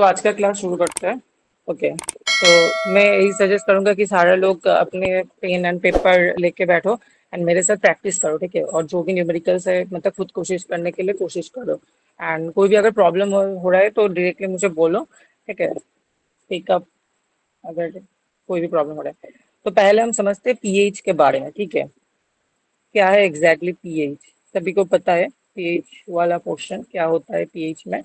तो आज का क्लास शुरू करते हैं। ओके, तो मैं यही सजेस्ट करूंगा कि सारे लोग अपने पेन एंड पेपर लेके बैठो एंड मेरे साथ प्रैक्टिस करो, ठीक है। और जो भी न्यूमेरिकल्स है मतलब खुद कोशिश करने के लिए कोशिश करो। एंड कोई भी अगर प्रॉब्लम हो रहा है तो डायरेक्टली मुझे बोलो, ठीक है। पिकअप अगर कोई भी प्रॉब्लम हो रहा है। तो पहले हम समझते हैं पीएच के बारे में, ठीक है। क्या है एग्जैक्टली पीएच? सभी को पता है पीएच वाला क्वेश्चन क्या होता है पीएच में।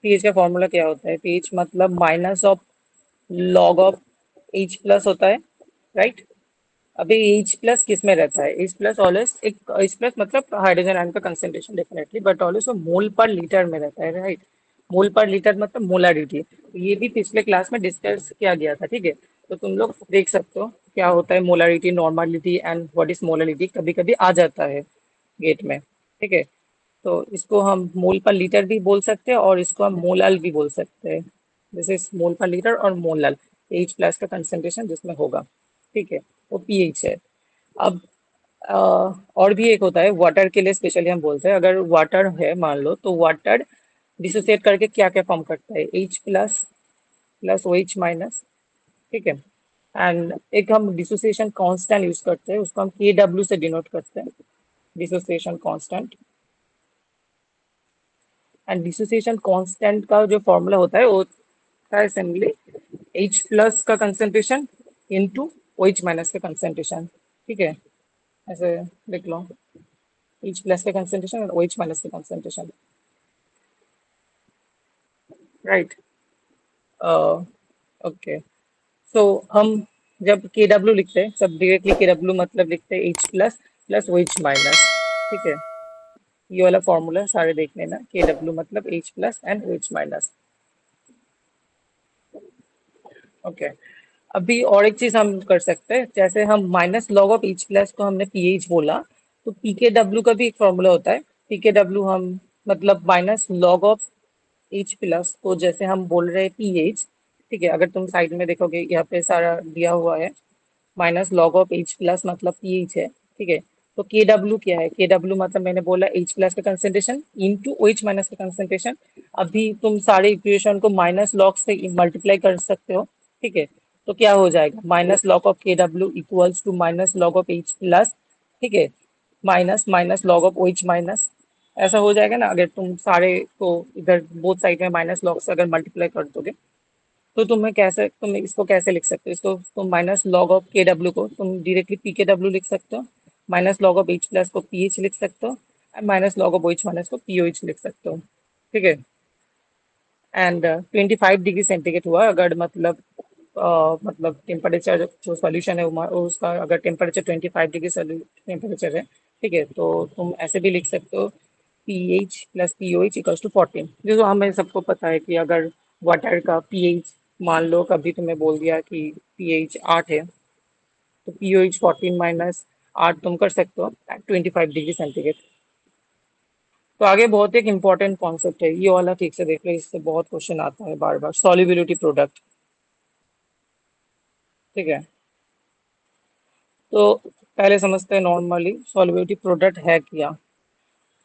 पीएच का फॉर्मूला क्या होता है? पीएच मतलब minus of log of H plus होता है, राइट। अभी एच प्लस किस में रहता है? एच प्लस ऑलवेज एक एच प्लस मतलब हाइड्रोजन आयन का कंसेंट्रेशन डेफिनेटली, बट ऑलवेज वो मोल पर लीटर में रहता है, राइट। मोल पर लीटर मतलब मोलारिटी। ये भी पिछले क्लास में डिस्कस किया गया था, ठीक है। तो तुम लोग देख सकते हो क्या होता है molarity, normality and what is molarity, कभी कभी आ जाता है गेट में, ठीक है। तो इसको हम मोल पर लीटर भी बोल सकते हैं और इसको हम मोलाल भी बोल सकते हैं। जैसे मोल पर लीटर और मोलाल, एच प्लस का कंसेंट्रेशन जिसमें होगा, ठीक है, वो पीएच है। अब अ, और भी एक होता है वाटर के लिए स्पेशली हम बोलते हैं। अगर वाटर है मान लो, तो वाटर डिसोसिएट करके क्या क्या फॉर्म करता है? H plus plus O H minus, ठीक है। एंड एक हम डिसोसिएशन कांस्टेंट यूज करते हैं, उसको हम के डब्ल्यू से डिनोट करते हैं, dissociation constant. And dissociation constant का जो फॉर्मूला होता है वो होता है सिंपली एच प्लस का concentration into O H minus का कंसेंट्रेशन, ठीक है। ऐसे लिख लो, एच प्लस का कंसेंट्रेशन और ओ एच माइनस का कंसेंट्रेशन, राइट। ओके, सो हम जब के डब्ल्यू लिखते हैं सब डायरेक्टली के डब्ल्यू मतलब लिखते हैं H plus plus O H minus, ठीक है। ये वाला फॉर्मूला सारे देख लेना, के डब्ल्यू मतलब H plus and O H minus. Okay, अभी और एक चीज हम कर सकते हैं, जैसे हम minus log of H plus को हमने पीएच बोला, तो पीके डब्ल्यू का भी एक फॉर्मूला होता है। पीके डब्ल्यू हम मतलब minus log of H plus को जैसे हम बोल रहे हैं पीएच, ठीक है। अगर तुम साइड में देखोगे यहाँ पे सारा दिया हुआ है, minus log of H plus मतलब पीएच है, ठीक है। तो के डब्ल्यू क्या है? के डब्ल्यू मतलब मैंने बोला एच प्लस का concentration into O H minus का कंसेंट्रेशन। अभी तुम सारे इक्वेशन को माइनस लॉग से मल्टीप्लाई कर सकते हो, ठीक है। तो क्या हो जाएगा? Minus log of K W equals to minus log of H plus, ठीक है, minus minus log of O H minus. ऐसा हो जाएगा ना अगर तुम सारे को इधर बोथ साइड में माइनस लॉग से अगर मल्टीप्लाई कर दोगे। तो तुम्हें कैसे, तुम इसको कैसे लिख सकते हो? इसको तुम minus log of K W को तुम डायरेक्टली पी के डब्ल्यू लिख सकते हो, minus log of H plus को पी एच लिख सकते हो, and minus log of O H minus को पी ओ एच लिख सकते हो, ठीक है। एंड 25 डिग्री सेंटीग्रेड हुआ अगर मतलब मतलब टेम्परेचर जो सॉल्यूशन है उसका अगर टेम्परेचर 25 डिग्री टेम्परेचर है, ठीक है। तो तुम ऐसे भी लिख सकते हो P H plus P O H equals to 14। जो हमें सबको पता है कि अगर वाटर का पीएच मान लो कभी तुम्हें बोल दिया कि पीएच 8 है, तो पी ओ एच 14 - 8 तुम कर सकते हो एट 25 डिग्री सेंटीग्रेड। तो आगे बहुत एक इंपॉर्टेंट कॉन्सेप्ट है, ये वाला ठीक से देख लो, इससे बहुत क्वेश्चन आता है बार बार, सॉल्युबिलिटी प्रोडक्ट, ठीक है। तो पहले समझते हैं नॉर्मली सॉल्युबिलिटी प्रोडक्ट है क्या।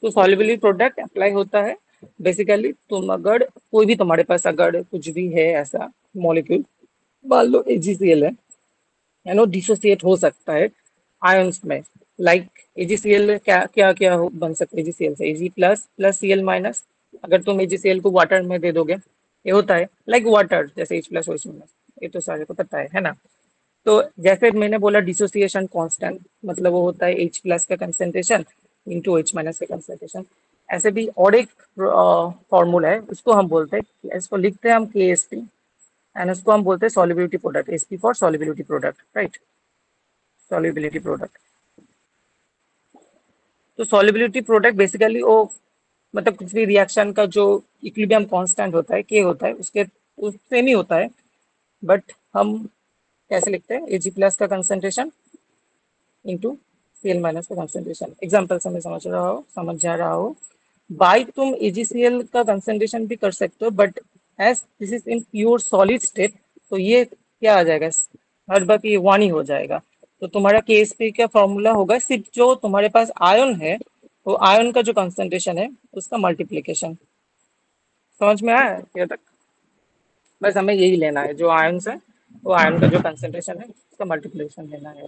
तो सॉल्युबिलिटी प्रोडक्ट अप्लाई होता है बेसिकली तुम अगर कोई भी तुम्हारे पास अगर कुछ भी है ऐसा मॉलिक्यूल, मान लो एजीसीएल है, नो डिसोसिएट हो सकता है आयंस में। लाइक एजीसीएल क्या क्या क्या बन सकता है एजीसीएल से? एजी प्लस प्लस सीएल माइनस। अगर तुम एजीसीएल को वाटर में दे दोगे, ये होता है लाइक वाटर जैसे H plus O H minus, ये तो सारे को पता है ना। तो जैसे मैंने बोला डिसोसिएशन कांस्टेंट मतलब वो होता है एच प्लस का कंसेंट्रेशन इंटू एच माइनस का कंसेंट्रेशन। ऐसे भी और एक फॉर्मूला है, उसको हम बोलते हैं, इसको लिखते हैं हम के एस पी, एंड उसको हम बोलते हैं solubility product, S P for solubility product, right. Solubility product. तो सॉल्युबिलिटी प्रोडक्ट बेसिकली वो मतलब कुछ भी रिएक्शन का जो इक्विलिब्रियम कांस्टेंट होता है के होता है उसके उससे नहीं होता है, बट हम कैसे लिखते हैं? एजी प्लस का कंसेंट्रेशन इंटू सीएल माइनस का कंसेंट्रेशन। एग्जाम्पल से मैं समझ जा रहा हो बाई तुम एजीसीएल का कंसेंट्रेशन भी कर सकते हो, but as this is in pure solid state, तो ये क्या आ जाएगा? हर बार ये 1 ही हो जाएगा। तो तुम्हारा के एस पी का फॉर्मूला होगा सिर्फ जो तुम्हारे पास आयन है वो आयन का जो कंसंट्रेशन है उसका मल्टीप्लिकेशन। समझ में आया ये तक? बस हमें यही लेना है, जो आयन्स है वो आयन का जो कंसंट्रेशन है उसका मल्टीप्लिकेशन लेना है,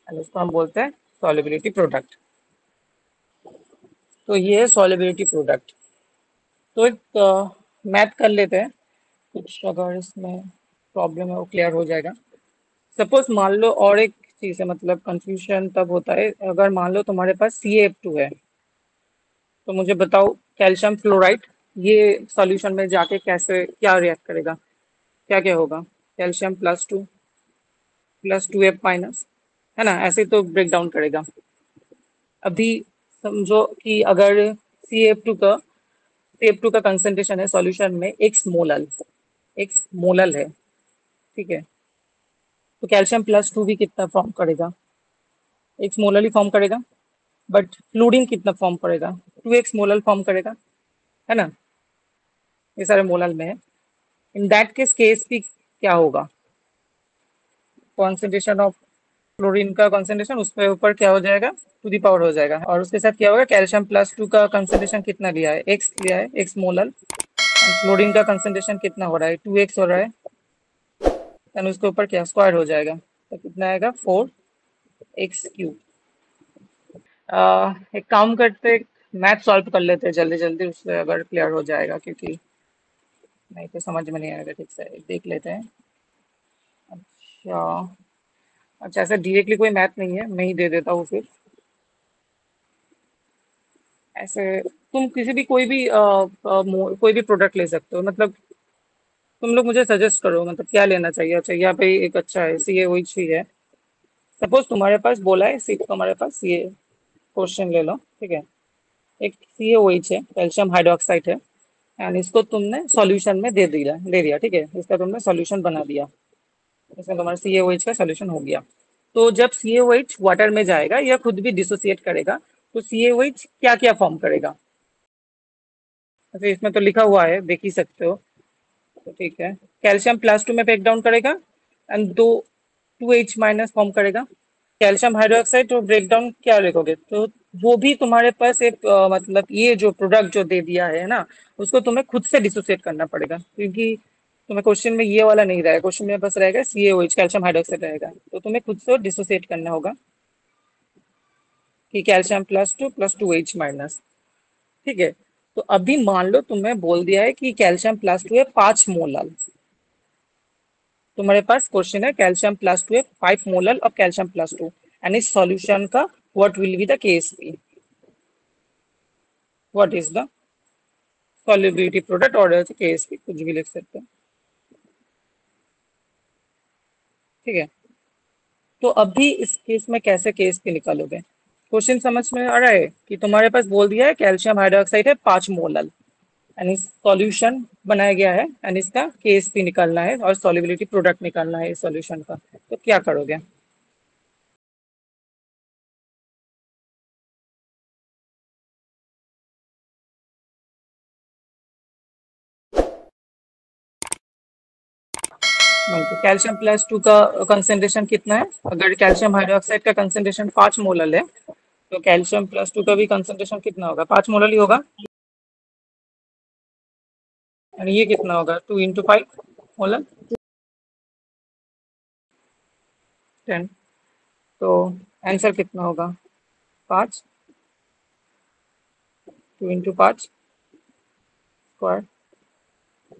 एंड उसको हम बोलते हैं सॉल्युबिलिटी प्रोडक्ट। तो ये है सॉल्युबिलिटी प्रोडक्ट। तो एक मैथ कर लेते हैं, कुछ अगर इसमें प्रॉब्लम है वो क्लियर हो जाएगा। सपोज मान लो, और एक चीज है, मतलब कंफ्यूजन तब होता है अगर मान लो तुम्हारे पास CaF2 है, तो मुझे बताओ कैल्शियम फ्लोराइड ये सॉल्यूशन में जाके कैसे क्या रिएक्ट करेगा, क्या क्या होगा? कैल्शियम प्लस 2F माइनस, है ना, ऐसे तो ब्रेक डाउन करेगा। अभी समझो कि अगर सी एफ टू का कंसेंट्रेशन है सॉल्यूशन में एक्स मोलल है, ठीक है, तो कैल्शियम प्लस 2 भी कितना फॉर्म करेगा? एक्स मोलल ही फॉर्म करेगा। बट फ्लोरीन कितना फॉर्म करेगा? 2x मोलल फॉर्म करेगा, है ना, ये सारे मोलल में है। इन दैट केस भी क्या होगा? कॉन्सेंट्रेशन ऑफ क्लोरीन का कॉन्सेंट्रेशन उसके ऊपर क्या हो जाएगा, टू दी पावर हो जाएगा, और उसके साथ क्या होगा, कैल्शियम प्लस 2 का कंसेंट्रेशन कितना लिया है, एक्स लिया है, एक्स मोलल, एंड क्लोरीन का कंसेंट्रेशन कितना हो रहा है, 2x हो रहा है, एंड उसके ऊपर क्या स्क्वायर हो जाएगा, तो कितना आएगा, 4x क्यूब। एक काम करते, मैथ सॉल्व कर लेते हैं जल्दी जल्दी, उससे अगर क्लियर हो जाएगा, क्योंकि नहीं तो समझ में नहीं आएगा ठीक से। देख लेते हैं। अच्छा, अच्छा, ऐसा डायरेक्टली कोई मैथ नहीं है, मैं ही दे देता हूँ फिर। ऐसे तुम किसी भी कोई भी प्रोडक्ट ले सकते हो, मतलब तुम लोग मुझे सजेस्ट करो, मतलब क्या लेना चाहिए। अच्छा, यहाँ पे एक अच्छा है, CaOH ही है। सपोज तुम्हारे पास बोला है, तुम्हारे पास ये क्वेश्चन ले लो, ठीक है। एक CaOH है, कैल्शियम हाइड्रोक्साइड है, एंड इसको तुमने सॉल्यूशन में दे दिया, ठीक है, इसका तुमने सॉल्यूशन बना दिया, इसमें तुम्हारा CaOH का सॉल्यूशन हो गया। तो जब CaOH वाटर में जाएगा या खुद भी डिसोसिएट करेगा, तो CaOH क्या क्या फॉर्म करेगा? अच्छा, इसमें तो लिखा हुआ है, देख ही सकते हो, तो ठीक है। कैल्शियम प्लस 2 में ब्रेक डाउन करेगा, एंड दो 2H माइनस फॉर्म करेगा। कैल्शियम हाइड्रोक्साइड तो ब्रेक डाउन क्या लिखोगे, तो वो भी तुम्हारे पास एक मतलब ये जो प्रोडक्ट जो दे दिया है ना, उसको तुम्हें खुद से डिसोसिएट करना पड़ेगा, क्योंकि तुम्हें क्वेश्चन में ये वाला नहीं रहेगा, क्वेश्चन में बस रहेगा CaOH, कैल्शियम हाइड्रोक्साइड रहेगा, तो तुम्हें खुद से डिसोसिएट करना होगा कि कैल्शियम प्लस 2 + 2H माइनस, ठीक है। तो अभी मान लो तुम्हें बोल दिया है कि कैल्शियम प्लस 2 है 5 मोलल। तुम्हारे पास क्वेश्चन है कैल्शियम प्लस 2 है 5 molal of calcium plus 2, and इस सॉल्यूशन का what will be the case P, what is the solubility product, और केस पी कुछ भी लिख सकते हैं, ठीक है। तो अभी इस केस में कैसे केस पी निकालोगे? क्वेश्चन समझ में आ रहा है कि तुम्हारे पास बोल दिया है कैल्शियम हाइड्रोक्साइड है 5 मोलल, एंड इस सॉल्यूशन बनाया गया है, एंड इसका केस पी निकालना है और सॉल्युबिलिटी प्रोडक्ट निकालना है इस सॉल्यूशन का, तो क्या करोगे? कैल्शियम प्लस 2 का कंसेंट्रेशन कितना है? अगर कैल्शियम हाइड्रोक्साइड का कंसेंट्रेशन 5 मोलल है, तो कैल्शियम प्लस 2 का भी कंसेंट्रेशन कितना होगा, 5 मोलल ही होगा, और ये कितना होगा, 2 × 5 मोलल, 10। तो आंसर कितना होगा, 5, 2 × 5 स्क्वायर।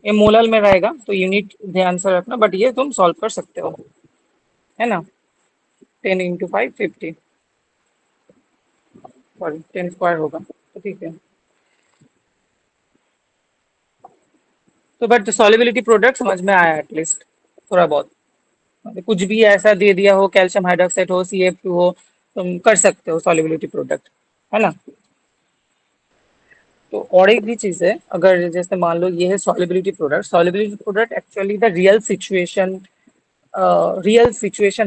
ये मोलल में रहेगा तो यूनिट ध्यान से रखना, बट ये तुम सॉल्व कर सकते हो, है ना। 10 × 5 50, सॉरी 10 स्क्वायर होगा, तो ठीक है। तो बट सॉल्युबिलिटी प्रोडक्ट समझ में आया एटलीस्ट, थोड़ा बहुत, मतलब कुछ भी ऐसा दे दिया हो, कैल्शियम हाइड्रोक्साइड हो, CaF2 हो, तुम कर सकते हो सॉल्युबिलिटी प्रोडक्ट, है ना। तो और एक भी चीज है, अगर जैसे मान लो ये है solubility product actually the real situation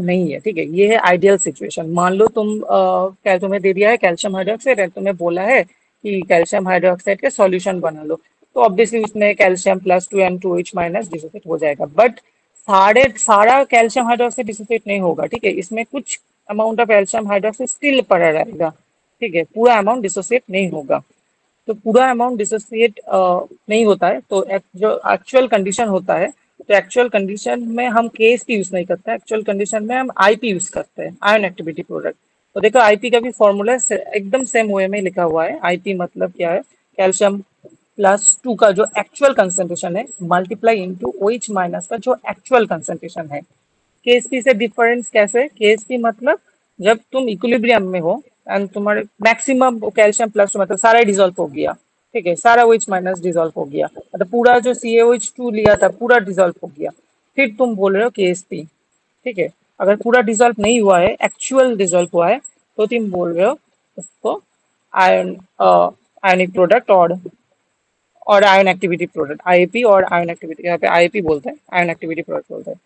नहीं है, ठीक है, ये है आइडियल सिचुएशन। मान लो क्या तुम्हें दे दिया है कैल्शियम हाइड्रोक्साइड है, तुम्हें बोला है कि कैल्शियम हाइड्रोक्साइड के सॉल्यूशन बना लो, तो ऑब्वियसली उसमें calcium plus 2 and 2H- dissociate हो जाएगा, बट सारा कैल्शियम हाइड्रोक्साइड डिसोसिएट नहीं होगा, ठीक है, इसमें कुछ amount of calcium hydroxide still पड़ा रहेगा, ठीक है, पूरा अमाउंट डिसोसिएट नहीं होगा। तो पूरा अमाउंट डिसोसिएट नहीं होता है, तो जो एक्चुअल कंडीशन होता है, तो एक्चुअल कंडीशन में हम केएसपी यूज नहीं करते हैं, एक्चुअल कंडीशन में हम आईपी यूज करते हैं, आयन एक्टिविटी प्रोडक्ट। तो देखो आईपी का भी फॉर्मूला एकदम सेम वे में लिखा हुआ है। आईपी मतलब क्या है, कैल्शियम +2 का जो एक्चुअल कंसेंट्रेशन है मल्टीप्लाई इंटू OH माइनस का जो एक्चुअल कंसेंट्रेशन है। केएसपी से डिफरेंस कैसे, केएसपी मतलब जब तुम इक्विलिब्रियम में हो एंड तुम्हारे मैक्सिमम कैल्शियम +2 मतलब सारा डिजोल्व हो गया, ठीक है, सारा OH माइनस डिजोल्व हो गया, मतलब पूरा जो CaOH2 लिया था पूरा डिजोल्व हो गया, फिर तुम बोल रहे हो केएसपी। ठीक है, अगर पूरा डिजोल्व नहीं हुआ है, एक्चुअल डिजोल्व हुआ है, तो तुम बोल रहे हो उसको आयन आयनिक प्रोडक्ट और आयन एक्टिविटी प्रोडक्ट, आईपी और आयन एक्टिविटी, यहाँ पे आईपी बोलते हैं, आयन एक्टिविटी प्रोडक्ट बोलते हैं।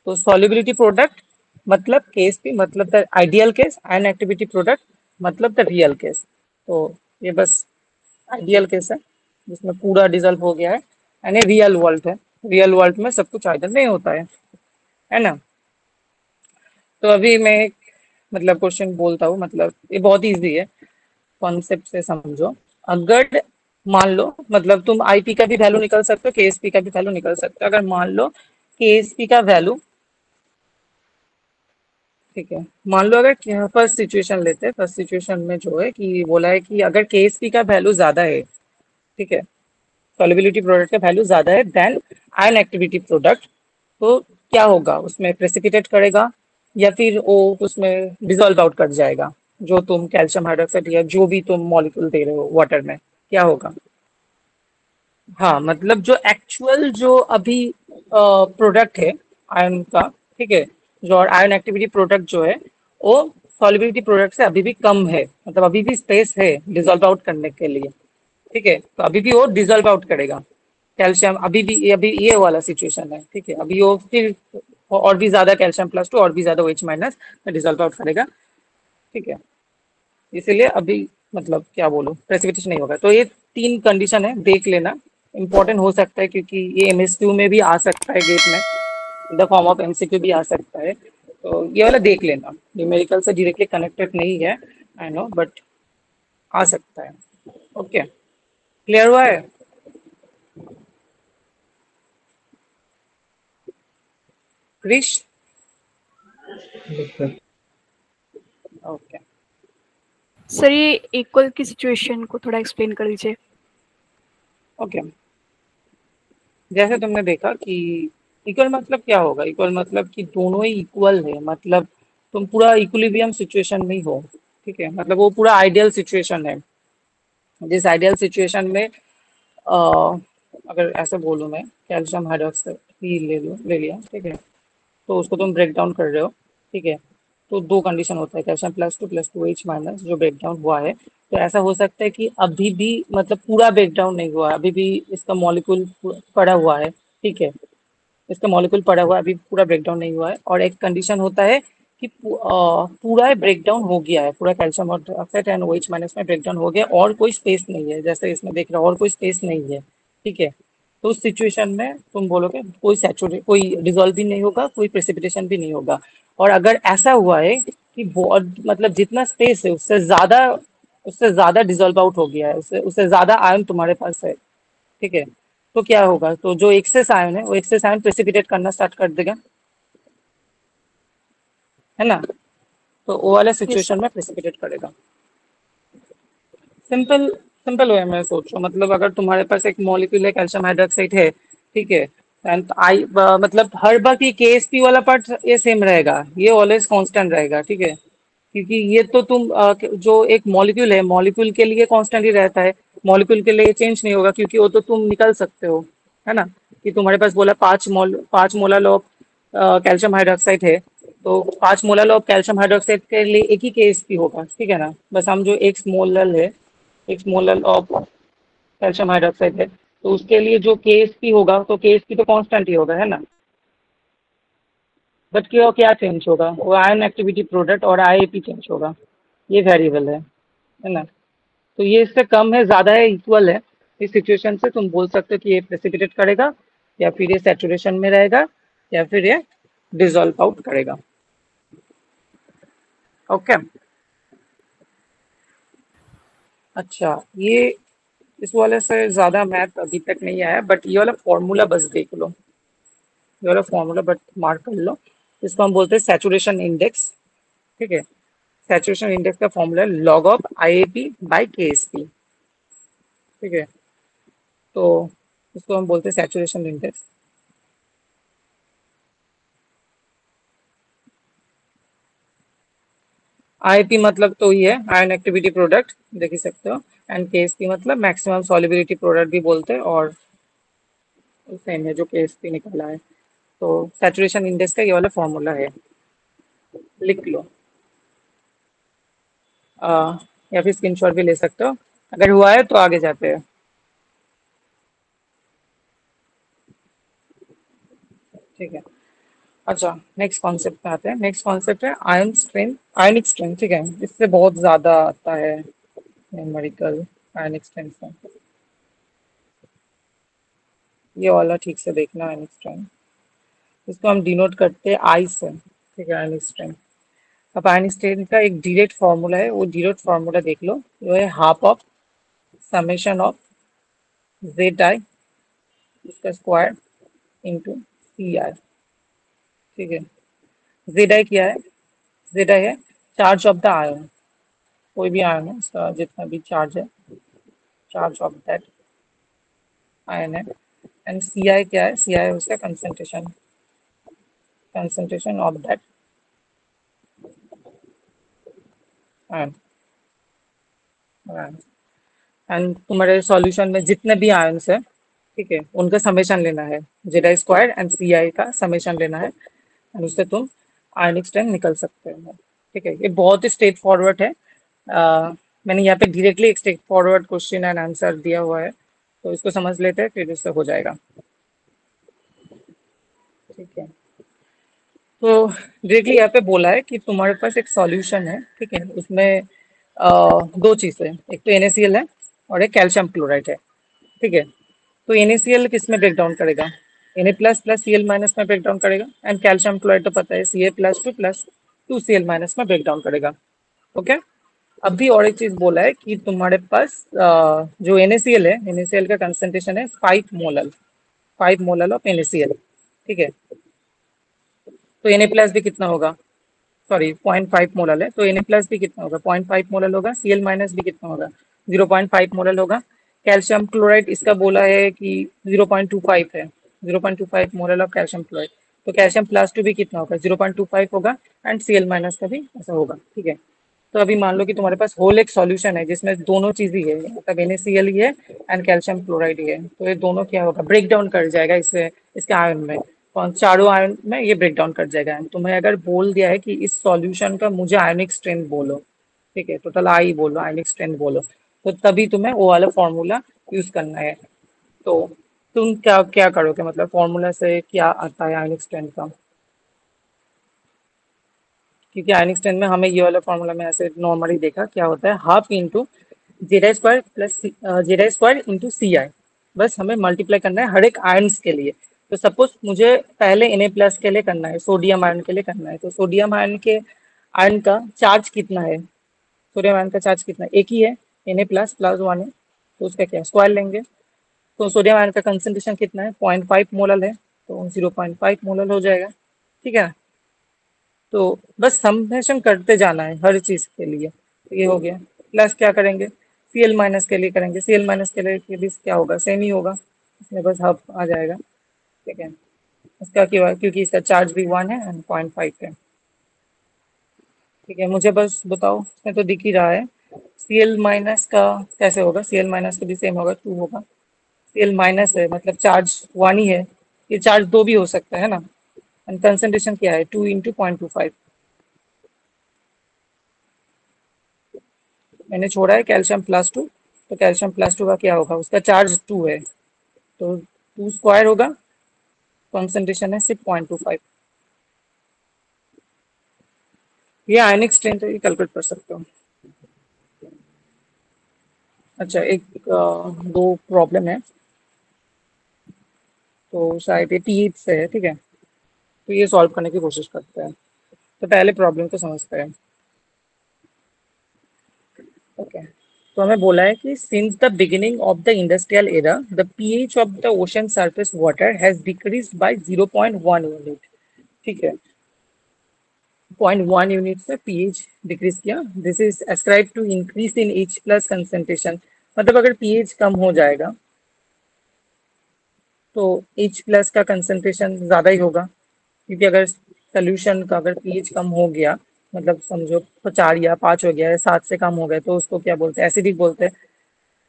तो सॉल्युबिलिटी प्रोडक्ट मतलब केएसपी मतलब the ideal case, ion activity product मतलब द रियल केस। तो ये बस आइडियल केस है जिसमें पूरा डिजल्व हो गया है, यानी रियल वर्ल्ड है। रियल वर्ल्ड में सब कुछ आइडियल नहीं होता है ना। तो अभी मैं एक मतलब क्वेश्चन बोलता हूँ, मतलब ये बहुत इजी है, कॉन्सेप्ट से समझो। अगर मान लो मतलब तुम आईपी का भी वैल्यू निकल सकते हो, केएसपी का भी वैल्यू निकल सकते हो। अगर मान लो केएसपी का वैल्यू, ठीक है, मान लो अगर फर्स्ट सिचुएशन लेते हैं, फर्स्ट सिचुएशन में जो है कि बोला है कि अगर केएसपी का वैल्यू ज्यादा है, ठीक है, सॉल्युबिलिटी प्रोडक्ट का वैल्यू ज्यादा है देन आयन एक्टिविटी प्रोडक्ट, तो क्या होगा, उसमें प्रेसिपिटेट करेगा या फिर वो उसमें डिजोल्व आउट कर जाएगा, जो तुम कैल्शियम हाइड्रोक्साइड या जो भी तुम मॉलिक्यूल दे रहे हो वाटर में, क्या होगा। हाँ मतलब जो एक्चुअल जो अभी प्रोडक्ट है आयन का, ठीक है, जो और आयन एक्टिविटी प्रोडक्ट जो है वो सॉल्युबिलिटी प्रोडक्ट से अभी भी कम है, मतलब अभी भी स्पेस है डिजोल्व आउट करने के लिए, ठीक है, तो अभी भी वो डिजोल्व आउट करेगा कैल्शियम, अभी ये वाला सिचुएशन है, ठीक है, अभी वो फिर और भी ज्यादा कैल्शियम +2 और भी ज्यादा OH माइनस डिजोल्व आउट करेगा, ठीक है, इसीलिए अभी मतलब क्या बोलूं प्रेसिपिटेशन नहीं होगा। तो ये तीन कंडीशन है, देख लेना, इंपॉर्टेंट हो सकता है क्योंकि ये MSQ में भी आ सकता है, गेट में द फॉर्म ऑफ MCQ भी आ सकता है, तो ये वाला देख लेना, न्यूमेरिकल से डायरेक्टली कनेक्टेड नहीं है, आई नो, बट आ सकता है। ओके, क्लियर हुआ है। क्रिश, ओके। सर ये इक्वल की सिचुएशन को थोड़ा एक्सप्लेन कर दीजिए। ओके, जैसे तुमने देखा कि इक्वल मतलब क्या होगा, इक्वल मतलब कि दोनों ही इक्वल है, मतलब तुम पूरा इक्विलिब्रियम सिचुएशन में ही हो, ठीक है, मतलब वो पूरा आइडियल सिचुएशन है। जिस आइडियल सिचुएशन में अगर ऐसे बोलूँ मैं, कैल्शियम हाइड्रोक्साइड ही ले लिया, ठीक है, तो उसको तुम ब्रेक डाउन कर रहे हो, ठीक है, तो दो कंडीशन होता है, कैल्शियम +2 OH माइनस जो ब्रेक डाउन हुआ है, तो ऐसा हो सकता है कि अभी भी मतलब पूरा ब्रेक डाउन नहीं हुआ है, अभी भी इसका मॉलिक्यूल पड़ा हुआ है, ठीक है, इसका मॉलिक्यूल पड़ा हुआ है, अभी पूरा ब्रेकडाउन नहीं हुआ है। और एक कंडीशन होता है कि पूरा ब्रेकडाउन हो गया है, पूरा calcium oxide and OH minus में ब्रेकडाउन हो गया और कोई स्पेस नहीं है, जैसे इसमें देख रहे हो और कोई स्पेस नहीं है, ठीक है, तो उस सिचुएशन में तुम बोलोगे कोई सैचुरेट, कोई डिजोल्व भी नहीं होगा, कोई प्रेसिपिटेशन भी नहीं होगा। और अगर ऐसा हुआ है कि बहुत मतलब जितना स्पेस है उससे ज्यादा डिजोल्व आउट हो गया है, उससे उससे ज्यादा आयन तुम्हारे पास है, ठीक है, तो क्या होगा, तो जो एक्सेस आयन है वो एक्सेस आयन प्रेसिपिटेट करना स्टार्ट कर देगा, है ना, तो वो वाले यस सर। सिचुएशन में प्रेसिपिटेट करेगा। सिंपल सिंपल वे में सोचो, मतलब अगर तुम्हारे पास एक मॉलिक्यूल है कैल्शियम हाइड्रोक्साइड है, ठीक है, एंड मतलब हर बार की केएसपी वाला पार्ट ये सेम रहेगा, ये ऑलवेज कांस्टेंट रहेगा, ठीक है, क्योंकि ये तो तुम जो एक मॉलिक्यूल है मॉलिक्यूल के लिए कांस्टेंट ही रहता है, मॉलिक्यूल के लिए चेंज नहीं होगा, क्योंकि वो तो तुम निकल सकते हो, है ना, कि तुम्हारे पास बोला 5 मोलर ऑफ कैल्शियम हाइड्रोक्साइड है, तो 5 मोलर ऑफ कैल्शियम हाइड्रोक्साइड के लिए एक ही केएसपी होगा, ठीक है ना, बस हम जो एक मोलर ऑफ कैल्शियम हाइड्रोक्साइड है, तो उसके लिए जो केएसपी होगा, तो केएसपी तो कांस्टेंट ही होगा, है ना, बट क्या क्या चेंज होगा, वो आयन एक्टिविटी प्रोडक्ट और आईएपी चेंज होगा, ये वेरिएबल है ना, तो ये इससे कम है ज्यादा है इक्वल है, इस सिचुएशन से तुम बोल सकते हो कि ये प्रेसिपिटेट करेगा या फिर ये सैचुरेशन में रहेगा या फिर ये डिसॉल्व आउट करेगा। ओके, अच्छा, ये इस वाले से ज्यादा मैथ अभी तक नहीं आया, बट ये वाला फॉर्मूला बस देख लो। ये वाला फॉर्मूला बट मार्क कर लो। इसको हम बोलते हैं सैचुरेशन इंडेक्स। ठीक है। सैचुरेशन इंडेक्स का फॉर्मूला है log of IAP by Ksp. ठीक है। तो इसको हम बोलते हैं सैचुरेशन इंडेक्स। आईपी मतलब तो ये है आयन एक्टिविटी प्रोडक्ट, देख ही सकते हो। एंड केएसपी मतलब मैक्सिमम सॉल्युबिलिटी प्रोडक्ट भी बोलते हैं, और सेम है जो केएसपी निकाला है। तो सैचुरेशन इंडेक्स का ये वाला फॉर्मूला है, लिख लो। या फिर स्क्रीनशॉट भी ले सकते हो। अगर हुआ है तो आगे जाते हैं। ठीक है। अच्छा, नेक्स्ट कॉन्सेप्ट पे आते हैं। नेक्स्ट कॉन्सेप्ट है आयन स्ट्रेंथ, आयनिक स्ट्रेंथ। ठीक है, इससे बहुत ज्यादा आता है न्यूमेरिकल। आयनिक स्ट्रेंथ से ये वाला ठीक से देखना। आयनिक स्ट्रेंथ इसको हम डिनोट करते हैं आई से। ठीक है, आयनिक स्ट्रेंथ। अब आयनिक स्ट्रेंथ का एक डायरेक्ट फार्मूला है, वो डायरेक्ट फार्मूला देख लो। वो है half of summation of Z I इसका स्क्वायर इंटू सी आई। ठीक है। जेड आई क्या है? जेड आई है चार्ज ऑफ द आयन। कोई भी आयन है, इसका जितना भी चार्ज है, चार्ज ऑफ दैट आयन है। एंड सी आई क्या है? सी आई उसका concentration, concentration of that ion. And तुम्हारे सॉल्यूशन में जितने भी आयन्स है, ठीक है, उनका समेशन लेना है। जेड आई स्क्वायर एंड सी आई का समेशन लेना है, एंड उससे तुम आयनिक स्ट्रेंथ निकल सकते हो। ठीक है, ये बहुत ही स्ट्रेट फॉरवर्ड है। मैंने यहाँ पे डायरेक्टली एक straight forward question and answer दिया हुआ है, तो इसको समझ लेते हैं, फिर इससे हो जाएगा। ठीक है। तो डायरेक्टली यहाँ पे बोला है कि तुम्हारे पास एक सॉल्यूशन है। ठीक है, उसमें दो चीजें, एक तो NaCl है और एक कैल्शियम क्लोराइड है। ठीक है। तो NaCl किस में ब्रेक डाउन करेगा? Na plus plus Cl minus में ब्रेक डाउन करेगा। एंड कैल्शियम क्लोराइड तो पता है Ca plus two Cl minus में ब्रेक डाउन करेगा। ओके। अब भी और एक चीज बोला है कि तुम्हारे पास जो NaCl है, NaCl का कंसेंट्रेशन है 5 मोलर, 5 मोलर ऑफ NaCl। ठीक है। तो Na प्लस भी कितना होगा? सॉरी, 0.5 मोलर है, तो Na प्लस भी कितना होगा? 0.5 मोलर होगा। Cl माइनस भी कितना होगा? 0.5 मोलर होगा। कैल्शियम क्लोराइड इसका बोला है कि 0.25 है, 0.25 मोलर ऑफ कैल्शियम क्लोराइड। तो कैल्शियम प्लस टू भी कितना होगा? 0.25 होगा। एंड Cl माइनस का भी ऐसा होगा। ठीक है। तो अभी मान लो कि तुम्हारे पास होल एक सॉल्यूशन है जिसमें दोनों चीज ही है, मतलब NaCl ही है एंड कैल्शियम क्लोराइड ही है। तो ये दोनों क्या होगा? ब्रेक डाउन कर जाएगा इससे, इसके आयन में। कौन चारों आयन में ये ब्रेक डाउन कर जाएगा। तुम्हें अगर बोल दिया है कि इस सॉल्यूशन का मुझे आयनिक स्ट्रेंथ बोलो, ठीक है, टोटल आई बोलो, आयनिक स्ट्रेंथ बोलो, तो तभी तुम्हें वो वाला फॉर्मूला यूज करना है। तो तुम क्या क्या करोगे, मतलब फॉर्मूला से क्या आता है आयनिक स्ट्रेंथ का? क्योंकि आयनिक स्ट्रेंथ में हमें ये वाला फॉर्मूला में ऐसे नॉर्मली देखा क्या होता है, half into Z I square plus Z I square into C I. बस हमें मल्टीप्लाई करना है हर एक आयन्स के लिए। तो सपोज मुझे पहले Na प्लस के लिए करना है, सोडियम आयन के लिए करना है, तो सोडियम आयन के आयन का चार्ज कितना है? सोडियम आयन का चार्ज कितना है? एक ही है, Na प्लस प्लस 1 है, तो उसका क्या स्क्वायर लेंगे। तो सोडियम आयन का कंसेंट्रेशन कितना है? 0.5 मोलर है, तो 0.5 मोलर हो जाएगा। ठीक है। तो बस समेशन करते जाना है हर चीज के लिए। तो ये हो गया। प्लस क्या करेंगे? Cl माइनस के लिए करेंगे। Cl माइनस के लिए ये भी क्या होगा? सेम ही होगा। इसमें बस हाफ आ जाएगा। ठीक है। इसका क्यों? क्योंकि इसका चार्ज भी 1 है एंड 0.5 है। ठीक है, मुझे बस बताओ, इसमें तो दिख ही रहा है। Cl माइनस का कैसे होगा? Cl माइनस का भी सेम होगा, 2 होगा। Cl माइनस है मतलब चार्ज 1 ही है। ये चार्ज 2 भी हो सकता है ना। एंड कंसेंट्रेशन क्या है? 2 इंटू 0.25। मैंने छोड़ा है कैल्शियम प्लस 2, तो कैल्शियम प्लस 2 का क्या होगा? उसका चार्ज 2 है, तो 2 स्क्वायर होगा। कॉन्सेंट्रेशन है सिर्फ 0.25। ये आयनिक स्ट्रेंथ है, ये कैलकुलेट कर सकते हो। अच्छा, एक दो प्रॉब्लम है, तो शायद ये T से है। ठीक है, तो ये सॉल्व करने की कोशिश करते हैं। तो पहले प्रॉब्लम को समझते हैं। ओके। तो हमें बोला है कि since the beginning of the industrial era the pH of the ocean surface water has decrease by 0.1 unit. ठीक है, 0.1 यूनिट से पीएच डिक्रीज किया। This is ascribe to increase in H plus concentration. मतलब अगर पीएच कम हो जाएगा तो H plus का कंसेंट्रेशन ज्यादा ही होगा, क्योंकि अगर सोल्यूशन का अगर पीएच कम हो गया, मतलब समझो तो 4 या 5 हो गया है, 7 से कम हो गए, तो उसको क्या बोलते हैं, एसिडिक बोलते हैं।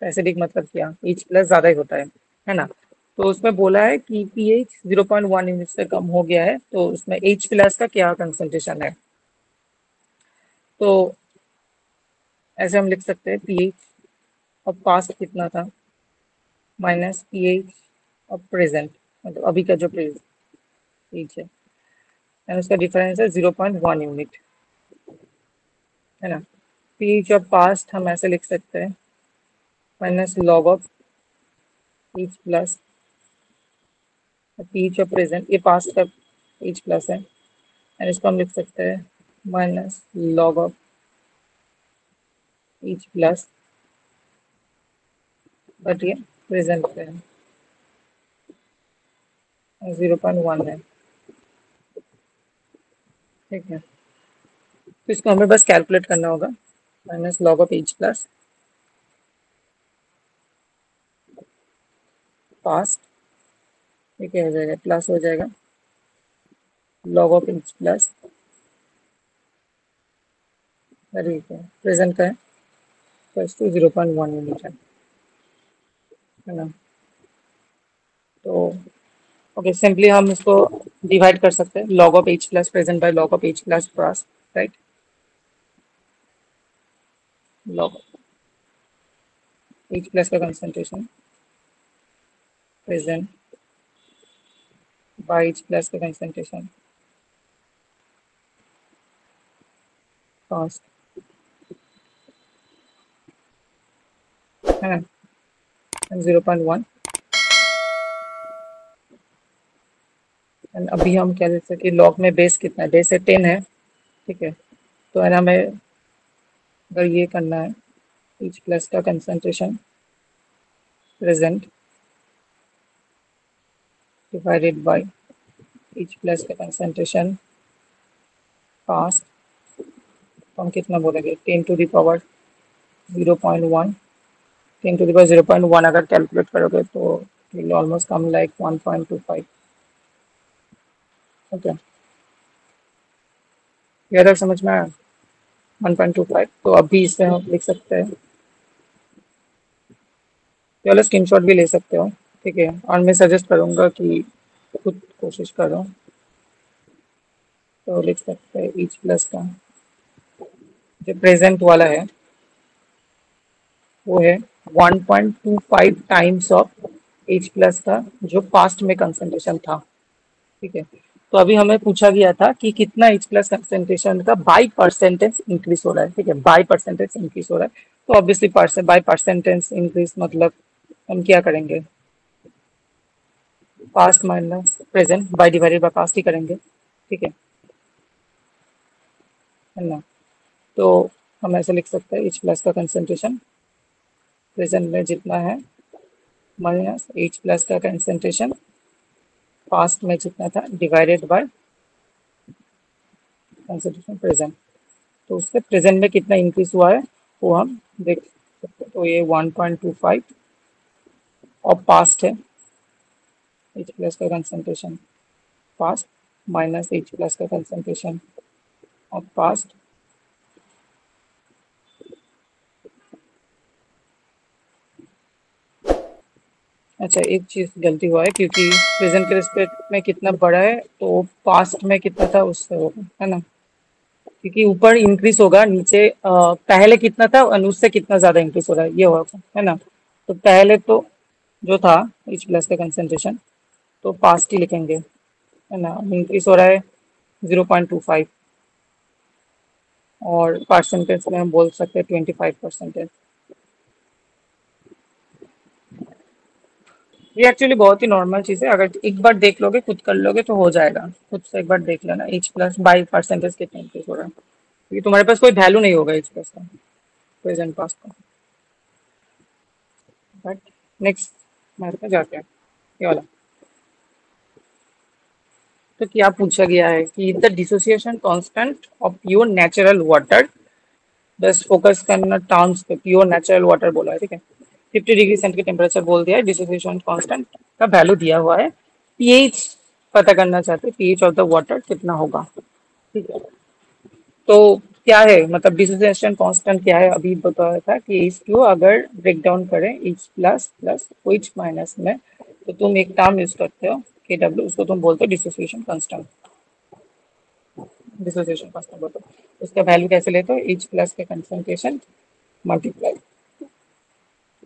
एसिडिक मतलब क्या, एच प्लस ज्यादा ही होता है ना। तो उसमें बोला है कि पीएच 0.1 यूनिट से कम हो गया है, तो उसमें एच प्लस का क्या कंसेंट्रेशन है। तो ऐसे हम लिख सकते हैं पीएच ऑफ पास्ट कितना था माइनस पीएच ऑफ प्रेजेंट, मतलब अभी का जो पीएच है, एंड उसका डिफरेंस है 0.1 यूनिट, है ना। पीएच ऑफ पास्ट हम ऐसे लिख सकते हैं minus log of H plus pH of present, ये पास्ट का एच प्लस है, एंड इसको हम लिख सकते हैं minus log of H plus, but ये प्रेजेंट पे है 0.1 है। ठीक है, तो इसको हमें बस कैलकुलेट करना होगा, minus log of H plus past, ये क्या हो जाएगा, प्लस हो जाएगा लॉग ऑफ एच प्लस, ठीक है, प्रेजेंट का है प्लस टू 0.1 यूनिट है ना। तो ओके, सिंपली हम इसको डिवाइड कर सकते हैं, log of H plus present by log of H plus past, right. Log H plus का concentration present by H plus का कंसंट्रेशन पास्ट, है ना, 0.1। एंड अभी हम क्या लिख सकते हैं, लॉग में बेस कितना है, बेस है 10 है। ठीक है, तो है ना, हमें अगर ये करना है एच प्लस का concentration present divided by H plus का कंसंट्रेशन पास्ट, तो हम कितना बोलेंगे, 10 to the power 0.1, 10 to the power 0.1 अगर कैलकुलेट करोगे तो will almost come like 1.25। Okay, ये अगर समझ में आया 1.25, तो अभी इससे हम लिख सकते हैं, ये वाला स्क्रीनशॉट भी ले सकते हो। ठीक है, और मैं सजेस्ट करूंगा कि खुद कोशिश करो, तो लिख सकते हैं एच प्लस का जो प्रेजेंट वाला है वो है 1.25 टाइम्स ऑफ एच प्लस का जो पास्ट में कंसंट्रेशन था। ठीक है, तो अभी हमें पूछा गया था कि कितना एच प्लस कंसंट्रेशन का बाई परसेंटेज इंक्रीज हो रहा है। ठीक है, बाई परसेंटेज इंक्रीज हो रहा है, तो ऑब्वियसली बाई परसेंटेज इंक्रीज मतलब हम क्या करेंगे, past minus present by divided by past ही करेंगे। ठीक है ना। तो हम ऐसे लिख सकते हैं एच प्लस का कंसंट्रेशन प्रेजेंट में जितना है माइनस एच प्लस का कंसंट्रेशन पास्ट में जितना था डिवाइडेड बाय कंसंट्रेशन प्रेजेंट। तो उससे प्रेजेंट में कितना इंक्रीज हुआ है वो हम देख सकते हैं। तो ये 1.25 और पास्ट है एच प्लस का concentration past minus H plus का कंसंट्रेशन और पास्ट। अच्छा, एक चीज गलती हुआ है, क्योंकि प्रेजेंट के रिस्पेक्ट में कितना बड़ा है तो पास्ट में कितना था उससे होगा, है ना। क्योंकि ऊपर इंक्रीज होगा, नीचे पहले कितना था और उससे कितना ज्यादा इंक्रीज हो रहा है ये होगा, है ना। तो पहले तो जो था एच प्लस का कंसेंट्रेशन, तो पास्ट ही लिखेंगे, है ना। इंक्रीज हो रहा है 0.25 और परसेंटेज में हम बोल सकते हैं 25%। ये एक्चुअली बहुत ही नॉर्मल चीज़ है, अगर एक बार देख लोगे, खुद कर लोगे तो हो जाएगा। खुद से एक बार देख लेना एच प्लस बाई परसेंटेज कितना इंक्रीज हो रहा है, क्योंकि तुम्हारे पास कोई वैल्यू नहीं होगा एच प्लस का प्रेजेंट पास्ट का। बट नेक्स्ट मैथ में जाते हैं, ये वाला। तो क्या पूछा गया है कि the dissociation constant of pure natural water, बस फोकस करना टर्म्स पे, प्योर नेचुरल वाटर बोला है, ठीक है। 50 डिग्री सेंटीग्रेड टेम्परेचर बोल दिया है, डिसोसिएशन कांस्टेंट का वैल्यू दिया हुआ है, पीएच पता करना चाहते हैं, पीएच ऑफ द वाटर कितना होगा, ठीक है। तो क्या है मतलब डिसोसिएशन कांस्टेंट क्या है, अभी बताया था कि इसको अगर ब्रेक डाउन करें H plus plus H minus में, तो तुम एक टर्म यूज करते हो के डब्ल्यू, उसको तुम बोलते हो डिसोसिएशन कांस्टेंट, डिसोसिएशन कांस्टेंट बोलते हो। उसका वैल्यू कैसे लेते हो, एच प्लस के concentration multiply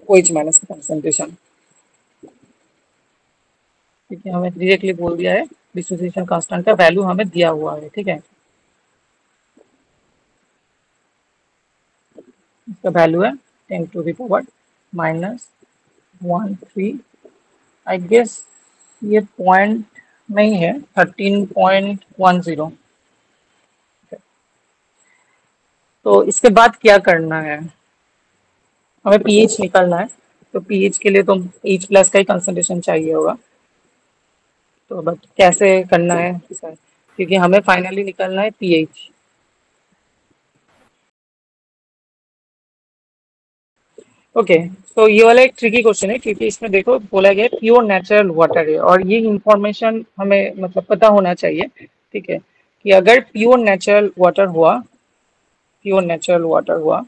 O H minus का कंसंट्रेशन, ठीक है। हमें डायरेक्टली बोल दिया है डिसोसिएशन कांस्टेंट का वैल्यू हमें दिया हुआ है, ठीक है। इसका वैल्यू है 10⁻⁻13। आई गेस ये पॉइंट नहीं है, 13.10। तो इसके बाद क्या करना है, हमें पीएच निकालना है। तो पीएच के लिए तो एच प्लस का ही कंसंट्रेशन चाहिए होगा, तो बट कैसे करना है सर, क्योंकि हमें फाइनली निकालना है पीएच। ओके, तो ये वाला एक ट्रिकी क्वेश्चन है, क्योंकि इसमें देखो बोला गया है प्योर नेचुरल वाटर है, और ये इंफॉर्मेशन हमें मतलब पता होना चाहिए, ठीक है, कि अगर प्योर नेचुरल वाटर हुआ, प्योर नेचुरल वाटर हुआ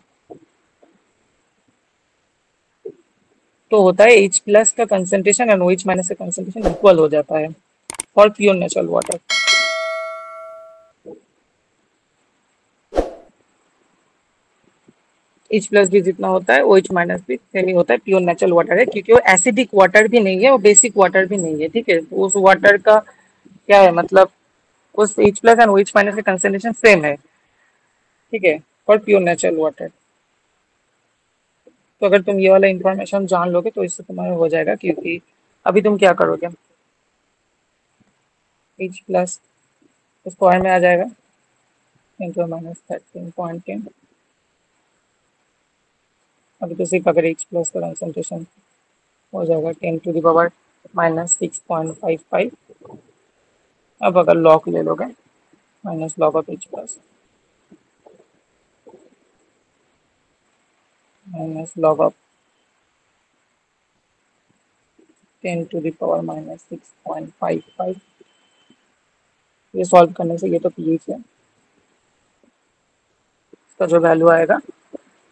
तो होता है एच प्लस का concentration and O H minus का कंसंट्रेशन इक्वल हो जाता है for pure natural water. H plus भी जितना होता है ओ एच माइनस भी सेम ही होता है, प्योर नेचुरल वाटर है, क्योंकि वो एसिडिक वाटर भी नहीं है और बेसिक वाटर भी नहीं है, ठीक है। तो उस वाटर का क्या है मतलब, उस H plus and O H minus का कंसंट्रेशन सेम है, ठीक है, फॉर प्योर नेचुरल वाटर। तो अगर तुम ये वाला इंफॉर्मेशन जान लोगे तो इससे तुम्हारा हो जाएगा, क्योंकि अभी तुम क्या करोगे, एच प्लस स्क्वायर में आ जाएगा इंटू माइनस 13.10। अभी तो सिर्फ अगर एच प्लस का कंसंट्रेशन हो जाएगा 10⁻⁻6.55। अब अगर लॉग ले लोगे minus log of H plus minus log of 10⁻⁻6.55, ये सॉल्व करने से ये तो पीएच है, इसका जो वैल्यू आएगा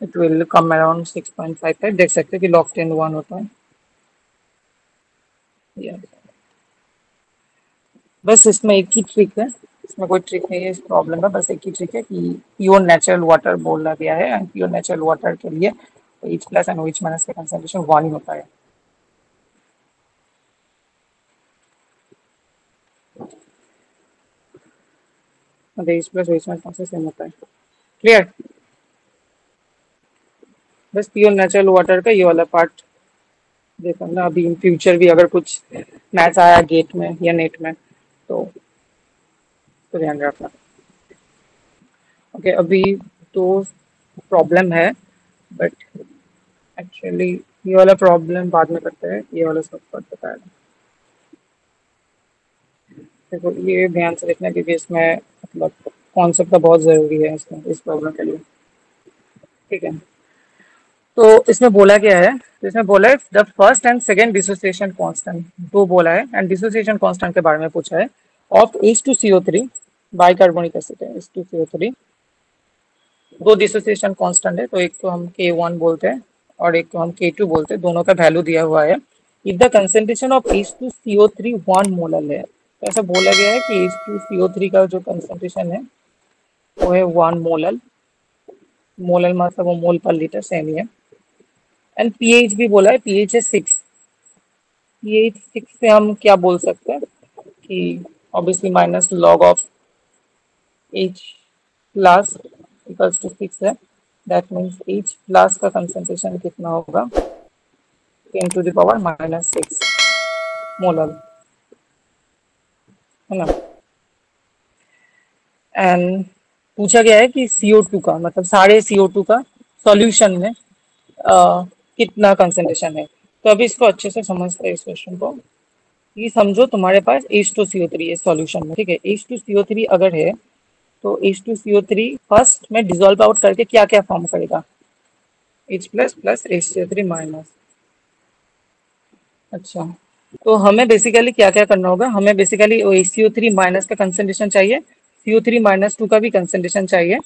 इट विल कम अराउंड 6.55। देख सकते हैं कि लॉग 10 1 होता है। Yes. बस इसमें एक ही ट्रिक है, इसमें कोई ट्रिक नहीं है इस प्रॉब्लम में, बस एक ही ट्रिक है कि प्योर नेचुरल वाटर बोला गया है, एंड प्योर नेचुरल वाटर के लिए H plus and OH minus का कंसंट्रेशन 1 ही होता है। एच प्लस ओएच माइनस कौन सेम होता है, क्लियर। बस प्योर नेचुरल वाटर का ये वाला पार्ट देखो ना, अभी इन फ्यूचर भी अगर कुछ मैच आया गेट में या नेट में तो ध्यान रखना। ओके, अभी तो प्रॉब्लम है, बट एक्चुअली ये वाला प्रॉब्लम बाद में करते हैं, ये वाला सब पर बताया। देखो ये ध्यान से देखना, क्योंकि इसमें मतलब कॉन्सेप्ट का बहुत जरूरी है इसमें, इस प्रॉब्लम के लिए, ठीक है। तो इसमें बोला क्या है, तो इसमें बोला है the first and second dissociation constant, दो बोला है, एंड डिसोसिएशन कांस्टेंट के बारे में पूछा है ऑफ H2CO3 बाइकार्बोनिक एसिड है H2CO3। दो डिसोसिएशन कांस्टेंट है, तो एक को हम K1 बोलते हैं और एक को हम K2 बोलते हैं, दोनों का वैल्यू दिया हुआ है। If the concentration of H2CO3 1 molar है, तो ऐसा बोला गया है कि H2CO3 का जो कंसेंट्रेशन है वो है 1 मोलर, मोलर मतलब वो मोल पर लीटर सेम ही है। एंड पीएच भी बोला है, पीएच है 6। पीएच 6 से हम क्या बोल सकते हैं कि obviously minus log of H plus equals to 6 है, दैट मीन्स एच प्लस का कंसेंट्रेशन कितना होगा, 10⁻⁻6 मोलर, है ना। एंड पूछा गया है कि CO2 का मतलब सारे CO2 का सॉल्यूशन में कितना कंसेंट्रेशन है, तो अभी इसको अच्छे से समझते हैं इस क्वेश्चन को। ये समझो तुम्हारे पास H2CO3 है सॉल्यूशन में, ठीक है। H2CO3 अगर है तो H2CO3 फर्स्ट में डिसॉल्व आउट करके क्या क्या फॉर्म करेगा, H plus plus HCO3 minus. अच्छा, तो हमें बेसिकली क्या क्या करना होगा, हमें बेसिकली HCO3 माइनस का कंसंट्रेशन चाहिए, CO3 माइनस 2 का भी कंसंट्रेशन चाहिए,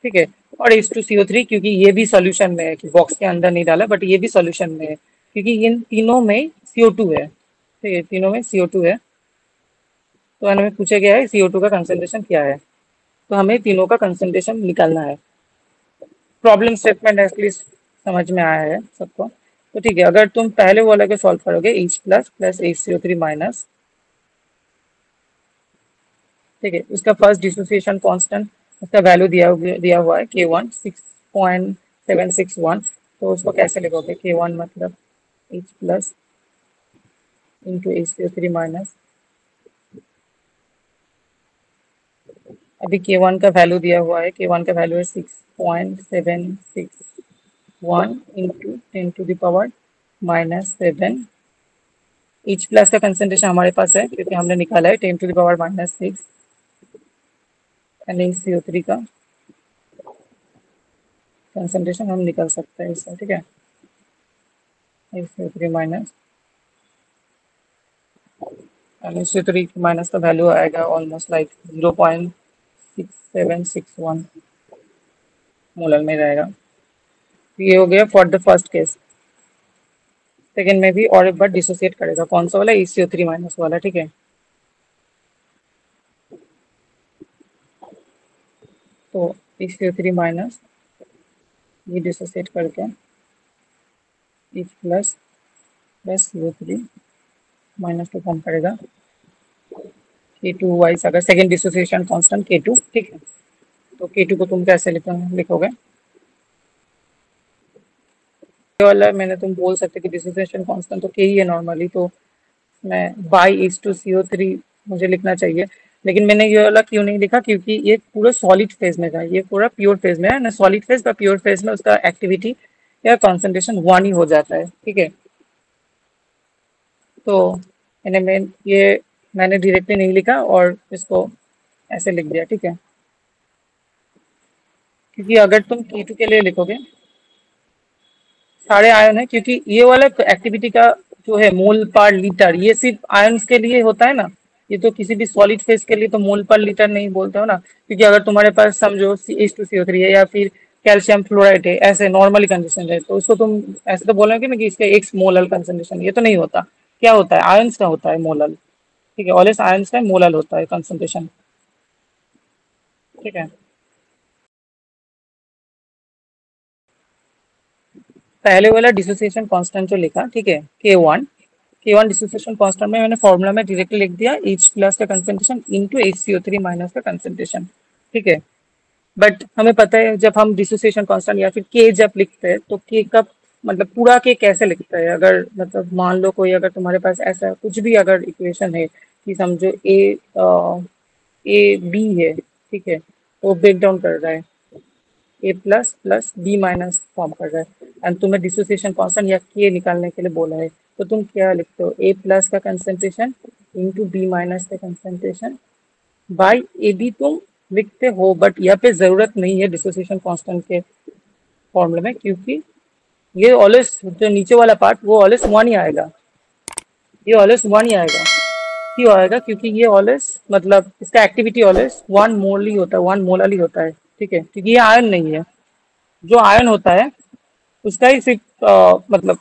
ठीक है। और H2CO3 क्योंकि ये भी सॉल्यूशन में है, कि बॉक्स के अंदर नहीं डाला बट ये भी सॉल्यूशन में है, क्योंकि इन तीनों में CO2 है, ठीक है, तीनों में CO2 है। तो हमें पूछा गया है CO2 का कंसंट्रेशन क्या है, तो हमें तीनों का कंसंट्रेशन निकालना है। प्रॉब्लम स्टेटमेंट एटलीस्ट समझ में आया है सबको। तो ठीक है, अगर तुम पहले वाला को सॉल्व करोगे H plus plus HCO3 minus, ठीक है, उसका फर्स्ट डिसोसिएशन कांस्टेंट उसका वैल्यू दिया हुआ है K1 6.761। तो उसको कैसे लिखोगे, K1 मतलब H plus into HCO3 minus. अभी K1 का वैल्यू दिया हुआ है, K1 का वैल्यू है 6.761 इंटू 10⁻⁻7। H प्लस का कंसंट्रेशन हमारे पास है क्योंकि हमने निकाला है 10⁻⁻6। NaCO3 का कंसंट्रेशन हम निकाल सकते हैं इससे, ठीक है। NaCO3 माइनस, NaCO3 माइनस का वैल्यू आएगा ऑलमोस्ट लाइक 0.6761 मोलर में रहेगा। तो ये हो गया for the first case. Second में भी और एक बार डिसोसिएट करेगा, कौन सा वाला, HCO3 माइनस वाला, ठीक है। तो HCO3 माइनस ये डिसोसिएट करके H plus plus CO3 minus 2 form करेगा K2 वाइज, अगर सेकेंड डिसोसिएशन कांस्टेंट K2, ठीक है। तो K2 को तुम कैसे लिखोगे, ये वाला मैंने तुम बोल सकते कि डिसोसिएशन कांस्टेंट तो K ही है नॉर्मली, तो मैं बाई H2CO3 मुझे लिखना चाहिए। लेकिन मैंने ये वाला क्यों नहीं लिखा, क्योंकि ये पूरा सॉलिड फेज में था, ये पूरा प्योर फेज में है ना। सॉलिड फेज का प्योर फेज में उसका एक्टिविटी या कॉन्सेंट्रेशन 1 ही हो जाता है, ठीक है। तो मैंने डायरेक्टली नहीं लिखा और इसको ऐसे लिख दिया, ठीक है। क्योंकि अगर तुम K2 के लिए लिखोगे, सारे आयन है, क्योंकि ये वाला एक्टिविटी का जो है मोल पर लीटर, ये सिर्फ आयन्स के लिए होता है ना। ये तो किसी भी सॉलिड फेज के लिए तो मोल पर लीटर नहीं बोलते हो ना, क्योंकि अगर तुम्हारे पास समझो H2CO3 है या फिर कैल्शियम फ्लोराइड है, ऐसे नॉर्मली कंडीशन है, तो उसको तुम ऐसे तो बोलोगे ना कि इसका एक मोलर कंसंट्रेशन, ये तो नहीं होता। क्या होता है, आयन्स का होता है मोलर, ठीक है। ऑलवेज आयन्स का मोलर होता है कंसंट्रेशन, ठीक है। पहले वाला डिसोसिएशन कांस्टेंट जो लिखा, ठीक है, K1 डिसोसिएशन कांस्टेंट में मैंने फॉर्मूला में डायरेक्टली लिख दिया H प्लस का कंसंट्रेशन इंटू HCO3 माइनस का कंसंट्रेशन, ठीक है। बट हमें पता है जब हम डिसोसिएशन कांस्टेंट या फिर K जब लिखते हैं तो K का मतलब पूरा K कैसे लिखते हैं, अगर मतलब मान लो कोई अगर तुम्हारे पास ऐसा कुछ भी अगर इक्वेशन है कि समझो ए बी है, ठीक है, तो ब्रेक डाउन कर रहा है, A plus plus B minus form कर रहा है, एंड तुम्हें डिसोसिएशन कांस्टेंट या के निकालने के लिए बोला है, तो तुम क्या लिखते हो, ए प्लस का कंसंट्रेशन इंटू बी माइनस का कंसंट्रेशन बाई ए बी तुम लिखते हो। बट यहाँ पे जरूरत नहीं है डिसोसिएशन कांस्टेंट के फॉर्मूले में, क्योंकि ये ऑलवेज जो नीचे वाला पार्ट वो ऑलवेज 1 ही आएगा, ये ऑलवेज 1 ही आएगा। क्यों आएगा, क्योंकि ये ऑलवेज मतलब इसका एक्टिविटी ऑलवेज 1 मोल ही होता है, 1 मोलर ही होता है, ठीक है, क्योंकि ये आयन नहीं है। जो आयन होता है उसका ही सिर्फ मतलब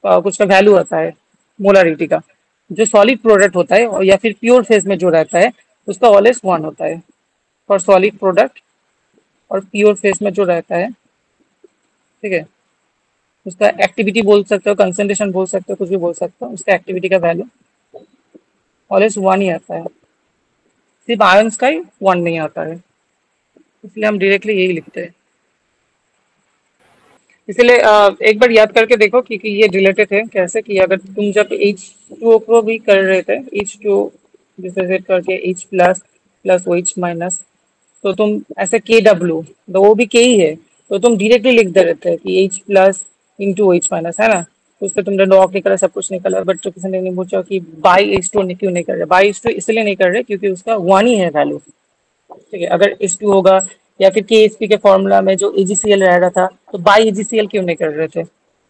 कुछ का वैल्यू होता है मोलारिटी का। जो सॉलिड प्रोडक्ट होता है और या फिर प्योर फेज में जो रहता है उसका ऑलवेज 1 होता है फॉर सॉलिड प्रोडक्ट, और प्योर फेज में जो रहता है, ठीक है, उसका एक्टिविटी बोल सकते हो, कंसंट्रेशन बोल सकते हो, कुछ भी बोल सकते हो, उसका एक्टिविटी का वैल्यू ऑलवेज 1 ही आता है। सिर्फ आयंस का ही 1 नहीं आता है, इसलिए हम डायरेक्टली यही लिखते हैं। इसलिए एक बार याद करके देखो कि ये रिलेटेड है कैसे, कि अगर तुम जब H2O को भी कर रहे थे, H2O डिसोसिएट करके H plus plus OH minus, तो तुम ऐसे KW, तो वो भी K ही है, तो तुम डायरेक्टली लिख दे रहे थे कि H plus into OH minus, है ना। तो उससे तुमने लॉग निकला, सब कुछ निकला, बट तो किसी ने नहीं पूछा कि बाई इज टू क्यों नहीं कर रहे। बाई इज टू इसलिए नहीं कर रहे क्योंकि उसका वन ही है वैल्यू। ठीक है, अगर इज टू होगा या फिर के एस पी के फॉर्मूला में जो एजीसीएल रह रहा था, तो बाई एजीसीएल क्यों नहीं कर रहे थे,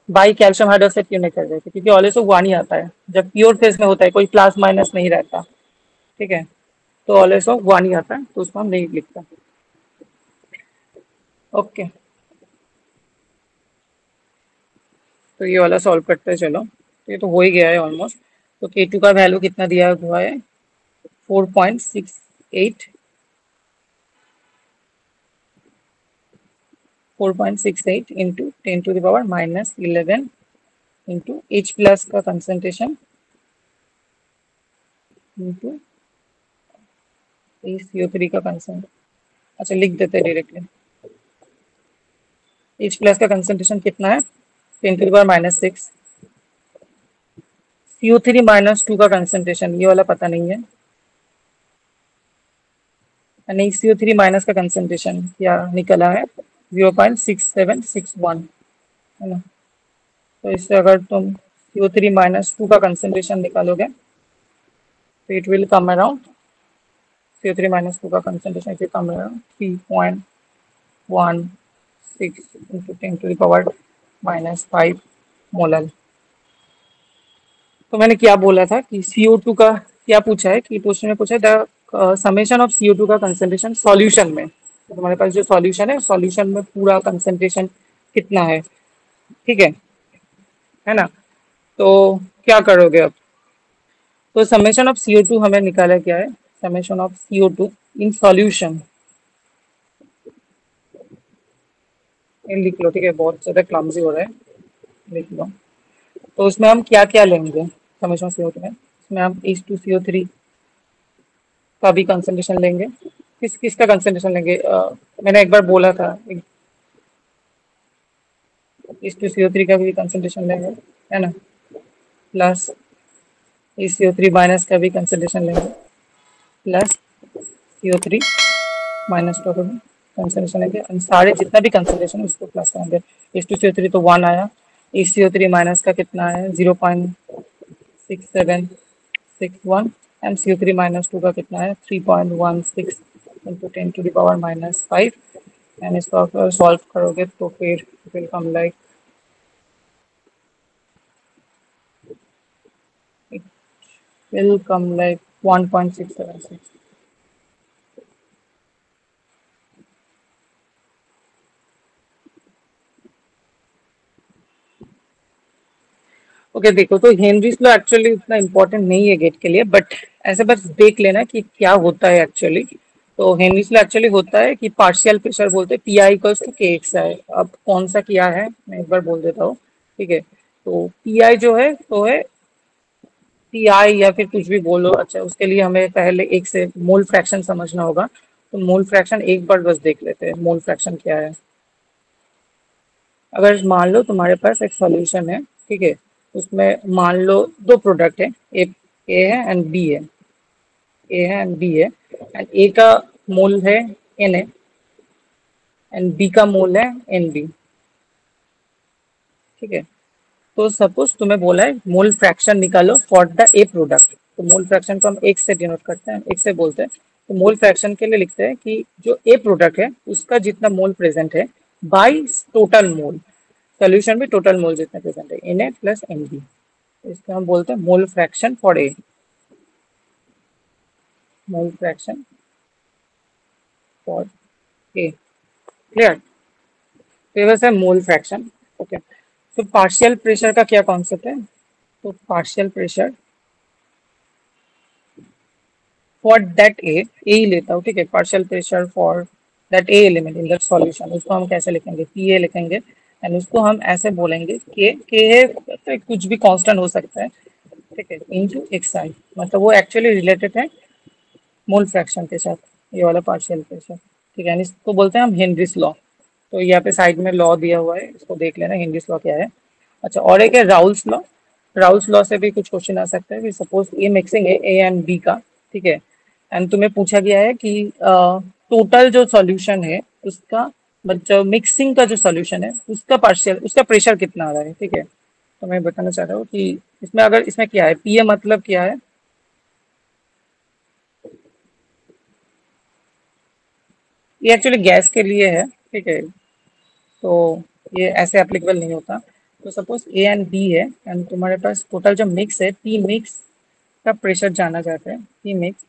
बाई कैल्शियम हाइड्रोक्साइड क्यों नहीं कर रहे थे, क्योंकि ऑलवेज वन ही आता है। जब प्योर फेज में होता है कोई प्लस माइनस नहीं रहता। ठीक है, तो ऑलवेज वन ही आता है, तो उसको हम नहीं लिखता। ओके, तो ये वाला सॉल्व करते हैं चलो। तो ये तो हो ही गया है ऑलमोस्ट। तो K2 का वैल्यू कितना दिया हुआ है, 4.68, 4.68 इंटू 10⁻⁻11 इंटू H प्लस का कंसंट्रेशन इंटू CO3 का कंसंट्रेशन। अच्छा, लिख देते हैं डायरेक्टली। H प्लस का कंसंट्रेशन कितना है, 10⁻⁻6। CO3 - 2 का कंसंट्रेशन ये वाला पता नहीं है, यानी CO3 माइनस का कंसंट्रेशन क्या निकला है, 0.6761, है ना। तो इससे अगर तुम CO3 - 2 का कंसंट्रेशन निकालोगे तो it will come around, CO3 - 2 का concentration it will come around 3.16 into 10⁻⁻5 molar. तो मैंने क्या बोला था कि CO2 का क्या पूछा है कि क्वेश्चन में पूछा है द समेशन ऑफ CO2 का कंसंट्रेशन सॉल्यूशन में। तो तुम्हारे पास जो सॉल्यूशन है, सॉल्यूशन में पूरा कंसंट्रेशन कितना है, ठीक है ना। तो क्या करोगे अब, तो समेशन ऑफ CO2 हमें निकाला क्या है, summation of CO2 in solution, लिख लो। ठीक है, बहुत ज्यादा क्लमजी हो रहा है, लिख लो। तो उसमें हम क्या क्या लेंगे समेशन CO2 में, इसमें हम H2CO3 का भी कंसंट्रेशन लेंगे। किस किस का कंसंट्रेशन लेंगे, मैंने एक बार बोला था, H2CO3 का भी कंसंट्रेशन लेंगे, है ना, प्लस CO3 माइनस का भी कंसंट्रेशन लेंगे, प्लस CO3 - 2 का भी कंसंट्रेशन लेंगे, और सारे जितना भी कंसंट्रेशन उसको प्लस करेंगे। H2CO3 तो 1 आया, CO3 माइनस का कितना है 0.6761, एंड CO3 - 2 का कितना है 3.16 इंटू 10⁻⁻5, एंड इसको अगर सॉल्व करोगे तो फिर will come like, it will come like 1.676। Okay, देखो तो हेनरीज लॉ एक्चुअली उतना इम्पोर्टेंट नहीं है गेट के लिए, बट ऐसे बस देख लेना कि क्या होता है एक्चुअली। तो हेनरीज लॉ एक्चुअली होता है कि पार्शियल प्रेशर बोलते हैं PI इक्वल्स टू KXI। अब कौन सा क्या है मैं एक बार बोल देता हूँ। ठीक है, तो PI जो है तो है PI या फिर कुछ भी बोलो। अच्छा, उसके लिए हमें पहले एक से मोल फ्रैक्शन समझना होगा। तो मोल फ्रैक्शन एक बार बस देख लेते हैं, मोल फ्रैक्शन क्या है। अगर मान लो तुम्हारे पास एक सॉल्यूशन है, ठीक है, उसमें मान लो दो प्रोडक्ट है, ए है एंड बी है, ए है एंड बी है, एंड ए का मोल है एन है एंड बी का मोल है एन बी। ठीक है, तो सपोज तुम्हें बोला है मोल फ्रैक्शन निकालो फॉर द ए प्रोडक्ट। तो मोल फ्रैक्शन को हम एक से डिनोट करते हैं, एक से बोलते हैं। तो मोल फ्रैक्शन के लिए लिखते हैं कि जो ए प्रोडक्ट है उसका जितना मोल प्रेजेंट है बाई टोटल मोल, सोल्यूशन में टोटल मोल जितने प्रेजेंट है N A plus N B, इसको हम बोलते हैं mole fraction for A, mole fraction for A. Clear, तो ये बस है मोल फ्रैक्शन। ओके, तो पार्शियल प्रेशर का क्या कॉन्सेप्ट है, तो partial pressure for that A ही लेता हूँ। ठीक है, partial pressure for that A element in that solution, उसको हम कैसे लिखेंगे, PA लिखेंगे, एंड उसको हम ऐसे बोलेंगे के है तो कुछ भी कांस्टेंट हो सकता है। ठीक है, इनटू XI, मतलब वो एक्चुअली रिलेटेड है मोल फ्रैक्शन के साथ, ये वाला पार्शियल प्रेशर। ठीक है, इसको बोलते हैं हम हेनरीज लॉ। तो यहाँ पे साइड में लॉ दिया हुआ है, इसको देख लेना हेनरीज लॉ क्या है। अच्छा, और एक है राउल्स लॉ। राउल्स लॉ से भी कुछ क्वेश्चन आ सकता है कि सपोज ये मिक्सिंग है ए एंड बी का, ठीक है, एंड तुम्हें पूछा गया है कि टोटल जो सॉल्यूशन है उसका, मतलब मिक्सिंग का जो सॉल्यूशन है उसका पार्शियल, उसका प्रेशर कितना आ रहा है। ठीक है, तो मैं बताना चाह रहा हूँ कि इसमें अगर इसमें क्या है, पीए मतलब क्या है, ये एक्चुअली गैस के लिए है, ठीक है, तो ये ऐसे एप्लीकेबल नहीं होता। तो सपोज ए एंड बी है एंड तुम्हारे पास टोटल जो मिक्स है, पी मिक्स का प्रेशर जानना चाहते हैं, पी मिक्स।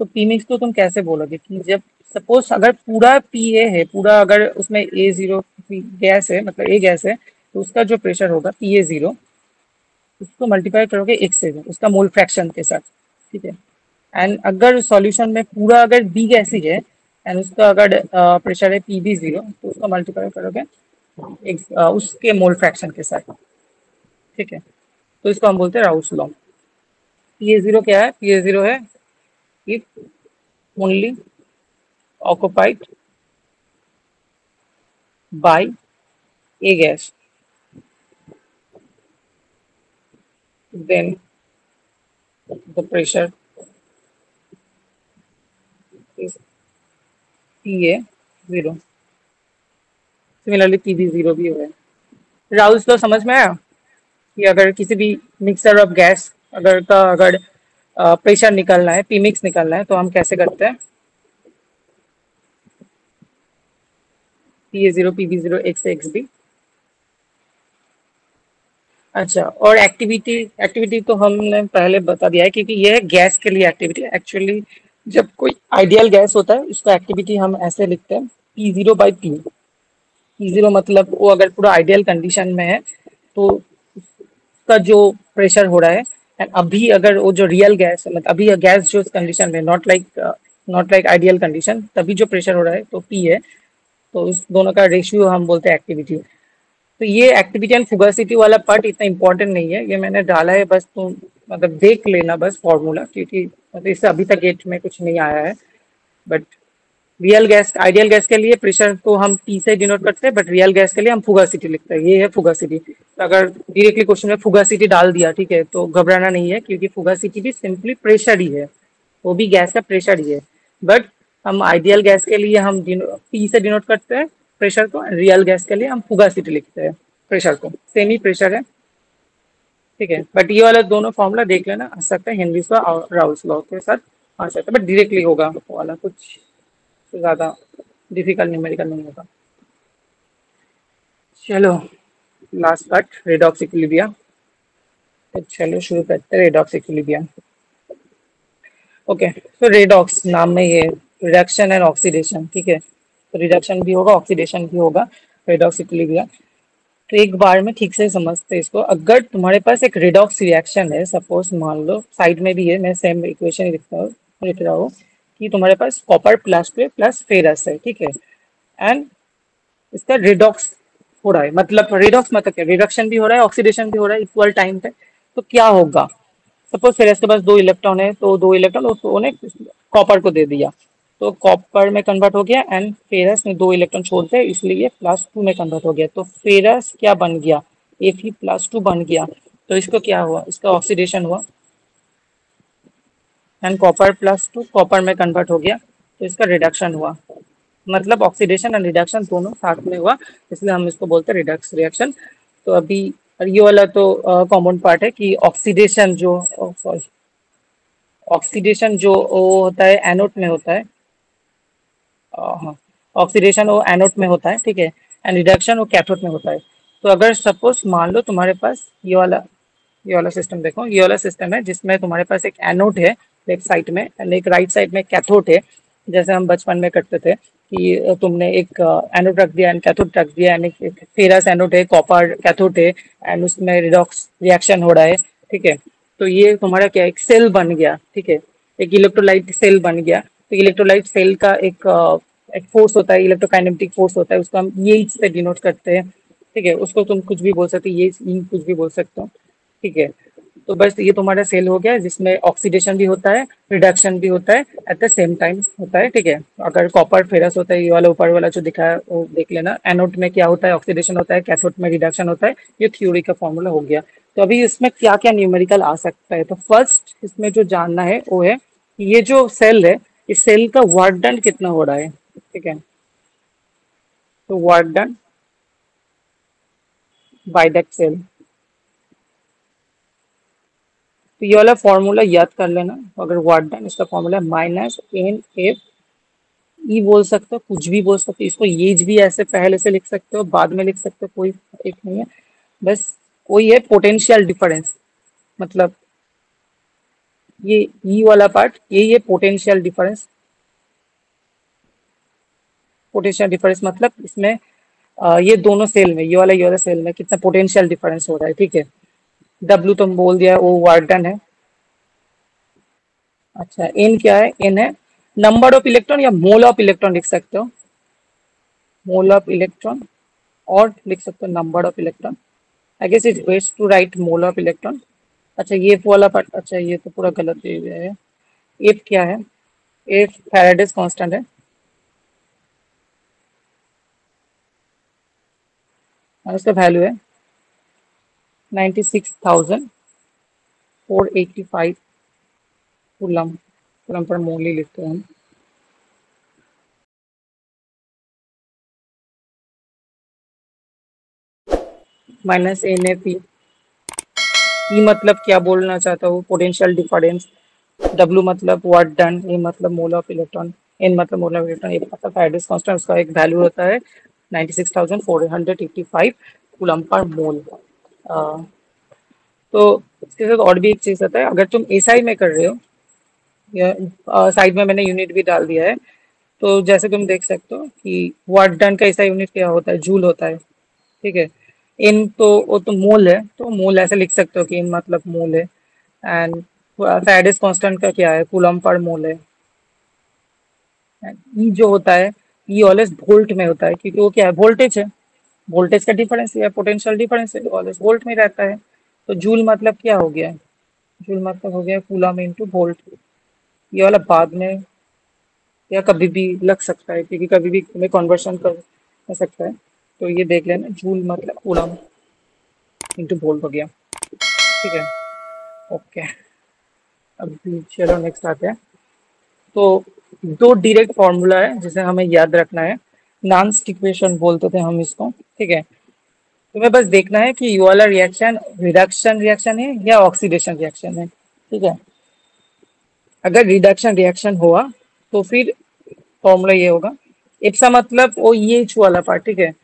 तो पी मिक्स को तुम कैसे बोलोगे कि जब सपोज अगर पूरा पी ए है, पूरा अगर उसमें ए जीरो गैस है, मतलब ए गैस है, तो उसका जो प्रेशर होगा पी ए जीरो, उसको मल्टीप्लाई करोगे एक से उसका मोल फ्रैक्शन के साथ, ठीक है। एंड अगर सॉल्यूशन में पूरा अगर बी गैस ही है एंड उसका अगर प्रेशर है पी बी जीरो, तो उसको मल्टीप्लाई करोगे एक उसके मोल फ्रैक्शन के साथ, ठीक है। तो इसको हम बोलते हैं Raoult's law. P A zero क्या है, पी ए जीरो है if only occupied by a gas, then the pressure is Pa zero. Similarly Pb zero भी है। राउल्स लॉ समझ में आया कि अगर किसी भी मिक्सर ऑफ गैस अगर प्रेशर निकालना है, पी मिक्स निकालना है, तो हम कैसे करते हैं, P A zero P B zero X X B. अच्छा, और एक्टिविटी, एक्टिविटी तो हमने पहले बता दिया है क्योंकि ये है गैस के लिए एक्टिविटी। एक्चुअली जब कोई आइडियल गैस होता है इसका एक्टिविटी हम ऐसे लिखते हैं, P zero by P. P zero मतलब वो अगर पूरा आइडियल कंडीशन में है तो उसका जो प्रेशर हो रहा है, एंड अभी अगर वो जो रियल गैस है, मतलब अभी गैस जो कंडीशन में, नॉट लाइक आइडियल कंडीशन, तभी जो प्रेशर हो रहा है तो पी है। तो उस दोनों का रेशियो हम बोलते हैं एक्टिविटी। तो ये एक्टिविटी एंड फुगासिटी वाला पार्ट इतना इंपॉर्टेंट नहीं है, ये मैंने डाला है बस, तुम मतलब देख लेना बस फॉर्मूला, क्योंकि मतलब इससे अभी तक गेट में कुछ नहीं आया है। But real gas, ideal gas के लिए प्रेशर को हम पी से डिनोट करते हैं, बट रियल गैस के लिए हम फुगासिटी लिखते हैं, ये है फुगासिटी। तो अगर डायरेक्टली क्वेश्चन में फुगासिटी डाल दिया, ठीक है, तो घबराना नहीं है, क्योंकि फुगासिटी भी सिंपली प्रेशर ही है, वो भी गैस का प्रेशर ही है। बट हम आइडियल गैस के लिए हम पी से डिनोट करते हैं प्रेशर को, रियल गैस के लिए हम फुगासिटी लिखते हैं प्रेशर को, सेम ही प्रेशर है, ठीक है। बट ये वाला दोनों फॉर्मूला देख लेना, आ सकता है हेनरीज लॉ और राउल्स लॉ के साथ आ सकता है, बट डायरेक्टली होगा वो वाला, कुछ ज्यादा डिफिकल्ट न्यूमेरिकल नहीं होगा। चलो, लास्ट पार्ट रेडॉक्स इक्विलिब्रियम। तो चलो शुरू करते हैं रेडॉक्स इक्विलिब्रियम। ओके, तो रेडॉक्स नाम में ये रिडक्शन एंड ऑक्सीडेशन, ठीक है, तो रिडक्शन भी होगा ऑक्सीडेशन भी होगा, रेडॉक्स इक्विलिब्रियम। तो एक बार में ठीक से समझते हैं इसको। अगर तुम्हारे पास एक रेडॉक्स रिएक्शन है, सपोज मान लो साइड में भी है, मैं सेम इक्वेशन लिख रहा हूँ कि तुम्हारे पास कॉपर प्लस पे प्लस फेरस है, ठीक है, एंड इसका रिडॉक्स हो रहा है, मतलब रिडॉक्स मतलब क्या, रिडक्शन भी हो रहा है ऑक्सीडेशन भी हो रहा है इक्वल टाइम पे। तो क्या होगा, सपोज फेरस के पास दो इलेक्ट्रॉन है, तो दो इलेक्ट्रॉन उसने कॉपर को दे दिया, तो कॉपर में कन्वर्ट हो गया, एंड फेरस ने दो इलेक्ट्रॉन छोड़ दिया, इसलिए प्लस टू में कन्वर्ट हो गया। तो फेरस क्या बन गया, Fe प्लस टू बन गया। तो इसको क्या हुआ, इसका ऑक्सीडेशन हुआ, and copper plus two copper में कन्वर्ट हो गया, तो इसका रिडक्शन हुआ। मतलब ऑक्सीडेशन एंड रिडक्शन दोनों साथ में हुआ, इसलिए हम इसको बोलते हैं रिडक्स रिएक्शन। तो अभी ये वाला तो कॉमन पार्ट है कि ऑक्सीडेशन जो, सॉरी, ऑक्सीडेशन जो वो होता है एनोड में होता है, हाँ, ऑक्सीडेशन वो एनोड में होता है, ठीक है, एंड रिडक्शन वो कैथोड में होता है। तो अगर सपोज मान लो तुम्हारे पास ये वाला सिस्टम देखो, ये वाला सिस्टम है जिसमें तुम्हारे पास एक एनोड है लेफ्ट साइड में एंड एक राइट साइड में कैथोड है। जैसे हम बचपन में करते थे कि तुमने एक एनोड रख दिया एंड कैथोड रख दिया, यानी फेरस एनोड है, कॉपर कैथोड है, एंड उसमें रिडॉक्स रिएक्शन हो रहा है, ठीक है। तो ये तुम्हारा क्या, एक सेल बन गया, ठीक है, एक इलेक्ट्रोलाइट सेल बन गया। तो इलेक्ट्रोलाइट सेल का एक फोर्स होता है, इलेक्ट्रोकाइनेटिक फोर्स होता है, उसको हम ये से डिनोट करते हैं, ठीक है। उसको तुम कुछ भी बोल सकते हो, ये कुछ भी बोल सकते हो, ठीक है। तो बस ये तुम्हारा सेल हो गया जिसमें ऑक्सीडेशन भी होता है, रिडक्शन भी होता है, एट द सेम टाइम होता है, ठीक है। अगर कॉपर फेरस होता है, ये वाला ऊपर वाला जो दिखा है वो देख लेना, एनोड में क्या होता है, ऑक्सीडेशन होता है, कैथोड में रिडक्शन होता है। ये थ्योरी का फॉर्मूला हो गया। तो अभी इसमें क्या क्या न्यूमेरिकल आ सकता है, तो फर्स्ट इसमें जो जानना है वो है कि ये जो सेल है, इस सेल का वर्क डन कितना हो रहा है, ठीक है। तो work done by that cell, तो ये वाला फॉर्मूला याद कर लेना। अगर वर्क डन, इसका formula minus N F E बोल सकते हो, कुछ भी बोल सकते हो, इसको एज भी ऐसे पहले से लिख सकते हो, बाद में लिख सकते हो, कोई एक नहीं है। बस कोई है पोटेंशियल डिफरेंस, मतलब ये ई वाला पार्ट यही है पोटेंशियल डिफरेंस। पोटेंशियल डिफरेंस मतलब इसमें ये दोनों सेल में, ये वाला सेल में कितना पोटेंशियल डिफरेंस हो रहा है, ठीक है। डब्ल्यू तुम बोल दिया, वो वर्क डन है। अच्छा, एन क्या है? एन है नंबर ऑफ इलेक्ट्रॉन या मोल ऑफ इलेक्ट्रॉन लिख सकते हो, मोल ऑफ इलेक्ट्रॉन, और लिख सकते हो number of electron. I guess it's best to write mole of electron. अच्छा, ये वाला पार्ट, अच्छा ये तो पूरा गलत दे दिया है। एफ क्या है? एफ फैराडेज कांस्टेंट है, और उसका वैल्यू है 96,485 कूलम। कूलम पर मोल ही लिखते हैं हम। माइनस एन एफ ई मतलब क्या बोलना चाहता हूँ? Potential difference. डब्ल्यू मतलब वर्क डन, ए मतलब मोल ऑफ इलेक्ट्रॉन, एन मतलब मोल ऑफ इलेक्ट्रॉन, ए मतलब फैराडेज कांस्टेंट, उसका एक वैल्यू होता है 96,485 कूलम पर मोल। तो इसके साथ और भी एक चीज होता है, अगर तुम एसआई में कर रहे हो, या साइड में मैंने यूनिट भी डाल दिया है, तो जैसे तुम देख सकते हो कि वर्क डन का एसआई यूनिट क्या होता है? जूल होता है, ठीक है। इन तो वो तो मोल है, तो मोल ऐसे लिख सकते हो कि इन मतलब मोल है। एंड फैराडेज कांस्टेंट का क्या है? कूलम पर मोल है। ई जो होता है, ई ऑलवेज वोल्ट में होता है, क्योंकि वो क्या है? वोल्टेज है। वोल्टेज का डिफरेंस या पोटेंशियल डिफरेंस है, ऑलवेज वोल्ट में रहता है। तो जूल मतलब क्या हो गया? जूल मतलब हो गया कूलम इंटू वोल्ट। ये वाला बाद में या कभी भी लग सकता है, क्योंकि कभी भी तुम्हें कन्वर्शन कर सकता है। तो ये देख लेना, जूल मतलब कूलम इंटू वोल्ट हो गया, ठीक है। ओके, अभी चलो नेक्स्ट आते हैं। तो दो डायरेक्ट फॉर्मूला है जिसे हमें याद रखना है। नॉन्स इक्वेशन बोलते थे हम इसको, ठीक है। तुम्हें बस देखना है कि ये वाला रिएक्शन रिडक्शन रिएक्शन है या ऑक्सीडेशन रिएक्शन है, ठीक है। अगर रिडक्शन रिएक्शन हुआ तो फिर फॉर्मूला ये होगा, इप्सा मतलब वो ये वाला पार्ट, ठीक है।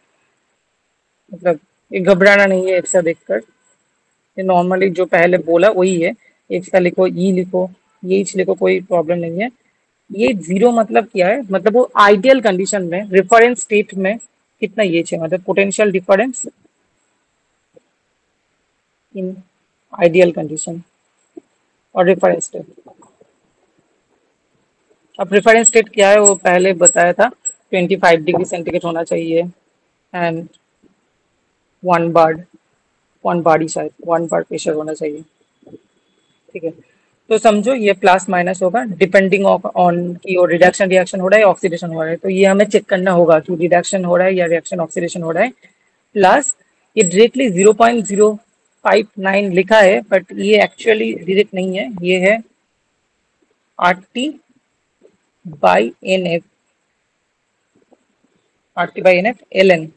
मतलब ये घबराना नहीं है इप्सा देखकर, ये नॉर्मली जो पहले बोला वही है। इप्सा लिखो, ई लिखो, ये लिखो, कोई प्रॉब्लम नहीं है। ये जीरो मतलब क्या है? मतलब वो आइडियल कंडीशन में, रेफरेंस स्टेट में कितना ये है, मतलब potential difference in ideal condition और रेफरेंस स्टेट। अब रेफरेंस स्टेट क्या है वो पहले बताया था, 25 डिग्री सेंटीग्रेड होना चाहिए, and one bar, one bar ही शायद, वन बार प्रेशर होना चाहिए, ठीक है। तो समझो ये प्लस माइनस होगा डिपेंडिंग ऑन कि वो रिडक्शन रिएक्शन हो रहा है या ऑक्सीडेशन हो रहा है। तो ये हमें चेक करना होगा कि रिडक्शन हो रहा है या रिएक्शन ऑक्सीडेशन हो रहा है। प्लस ये डायरेक्टली 0.059 लिखा है, बट ये एक्चुअली डायरेक्ट नहीं है, ये है RT/NF, RT/NF ln।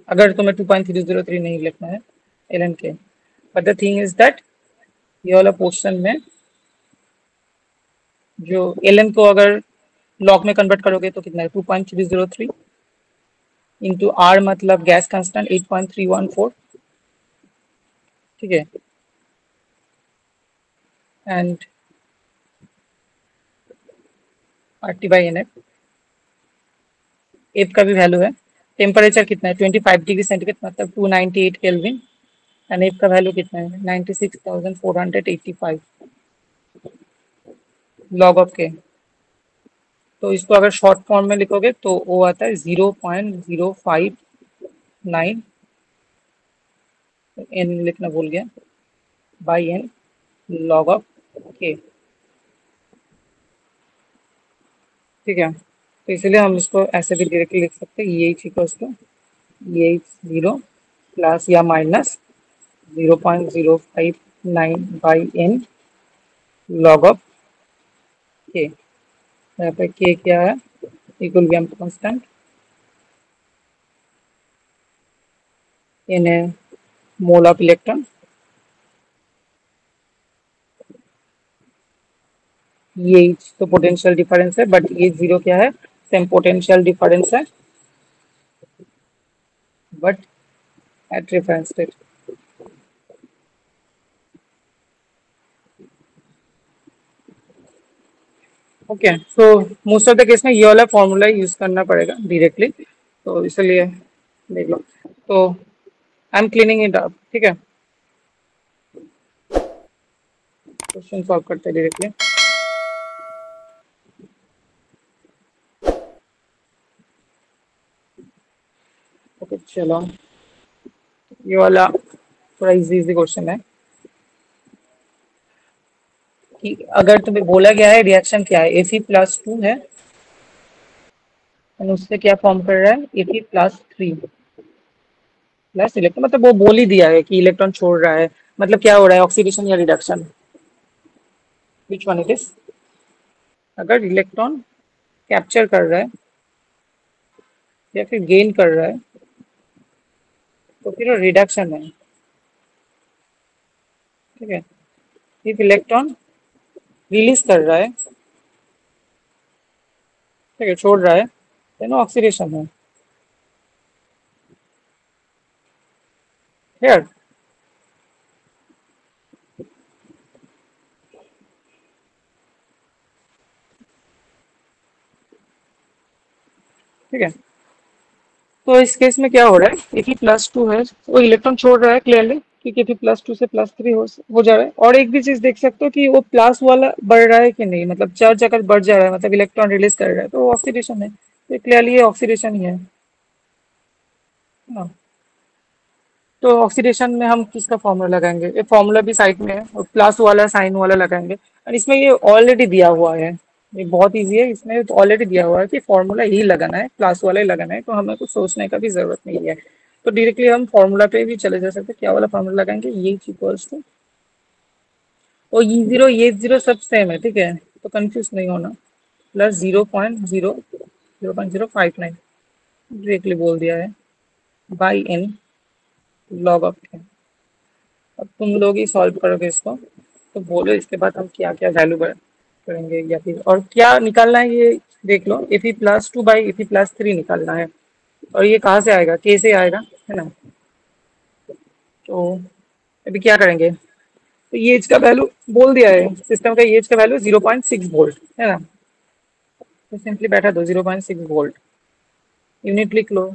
अगर तुम्हें 2.303 नहीं लिखना है, ln के। But the thing is that ये वाला पोर्शन में जो ln को अगर लॉग में कन्वर्ट करोगे तो कितना है? 2.303 इंटू आर मतलब गैस कांस्टेंट 8.314, ठीक है। एंड RT/NF, एफ का भी वैल्यू है। टेम्परेचर कितना है? 25 डिग्री सेंटीग्रेड मतलब 298 केल्विन। एंड एफ का वैल्यू कितना है? 96,485 लॉग ऑफ के। तो इसको अगर शॉर्ट फॉर्म में लिखोगे तो वो आता है 0.059, एन लिखना भूल गया, बाई एन लॉग ऑफ के, ठीक है। तो इसलिए हम इसको ऐसे भी डायरेक्टली लिख सकते हैं, ये इक्वल्स टू ये जीरो प्लस या minus 0.059 by N log of K. यहाँ पे के क्या है? इक्विलिब्रियम कांस्टेंट, एन है मोल ऑफ इलेक्ट्रॉन, ये तो पोटेंशियल डिफरेंस है, बट ये जीरो क्या है, सेम पोटेंशियल डिफरेंस है but at reference state. Okay, so most of the case में ये वाला फॉर्मूला यूज करना पड़ेगा डायरेक्टली, तो इसलिए देख लो। तो I am cleaning it up, ठीक है, क्वेश्चन सॉल्व करते हैं डायरेक्टली। ओके चलो, ये वाला थोड़ा इजी इजी क्वेश्चन है कि अगर तुम्हें बोला गया है रिएक्शन क्या है, Fe+2 है और उससे क्या फॉर्म कर रहा है, Fe+3 प्लस इलेक्ट्रॉन, मतलब वो बोल ही दिया है कि इलेक्ट्रॉन छोड़ रहा है, मतलब क्या हो रहा है, ऑक्सीडेशन या reduction, which one it is. अगर इलेक्ट्रॉन कैप्चर कर रहा है या फिर गेन कर रहा है तो फिर रिडक्शन है, ठीक है। इफ इलेक्ट्रॉन रिलीज कर रहा है, ठीक है, छोड़ रहा है, देन ऑक्सीडेशन है, क्लियर। ठीक है, तो इस केस में क्या हो रहा है, Fe+2 है, वो इलेक्ट्रॉन छोड़ रहा है क्लियरली, क्योंकि Fe+2 से +3 हो जा रहा है। और एक भी चीज देख सकते हो कि वो प्लस वाला बढ़ रहा है कि नहीं, मतलब चार्ज अगर बढ़ जा रहा है मतलब इलेक्ट्रॉन रिलीज कर रहा है तो ऑक्सीडेशन है, तो क्लियरली ये ऑक्सीडेशन ही है ना। तो ऑक्सीडेशन में हम किसका फॉर्मूला लगाएंगे, ये फॉर्मूला भी साइड में है, और प्लस वाला साइन वाला लगाएंगे। और इसमें ये ऑलरेडी दिया हुआ है, ये बहुत इजी है, इसमें तो ऑलरेडी दिया हुआ है कि फॉर्मूला ही लगाना है, प्लस वाला ही लगाना है, तो हमें कुछ सोचने का भी जरूरत नहीं है। तो डायरेक्टली हम फॉर्मूला पे भी चले जा सकते हैं, क्या वाला फॉर्मूला लगाएंगे, ये इक्वल्स टू, और ये जीरो सब सेम है, ठीक है, तो कंफ्यूज नहीं होना, प्लस 0.059 डायरेक्टली बोल दिया है, बाई एन लॉग ऑफ। अब तुम लोग ही सॉल्व करोगे इसको, तो बोलो इसके बाद हम क्या क्या वैल्यू करेंगे, या फिर और क्या निकालना है ये देख लो। Fe+2/Fe+3 निकालना है, और ये कहाँ से आएगा, के से आएगा, है ना। तो अभी क्या करेंगे, तो ये इसका वैल्यू बोल दिया है सिस्टम का, ये इसका वैल्यू 0.6 वोल्ट है ना, तो सिंपली बैठा दो 0.6 वोल्ट, यूनिट लिख लो,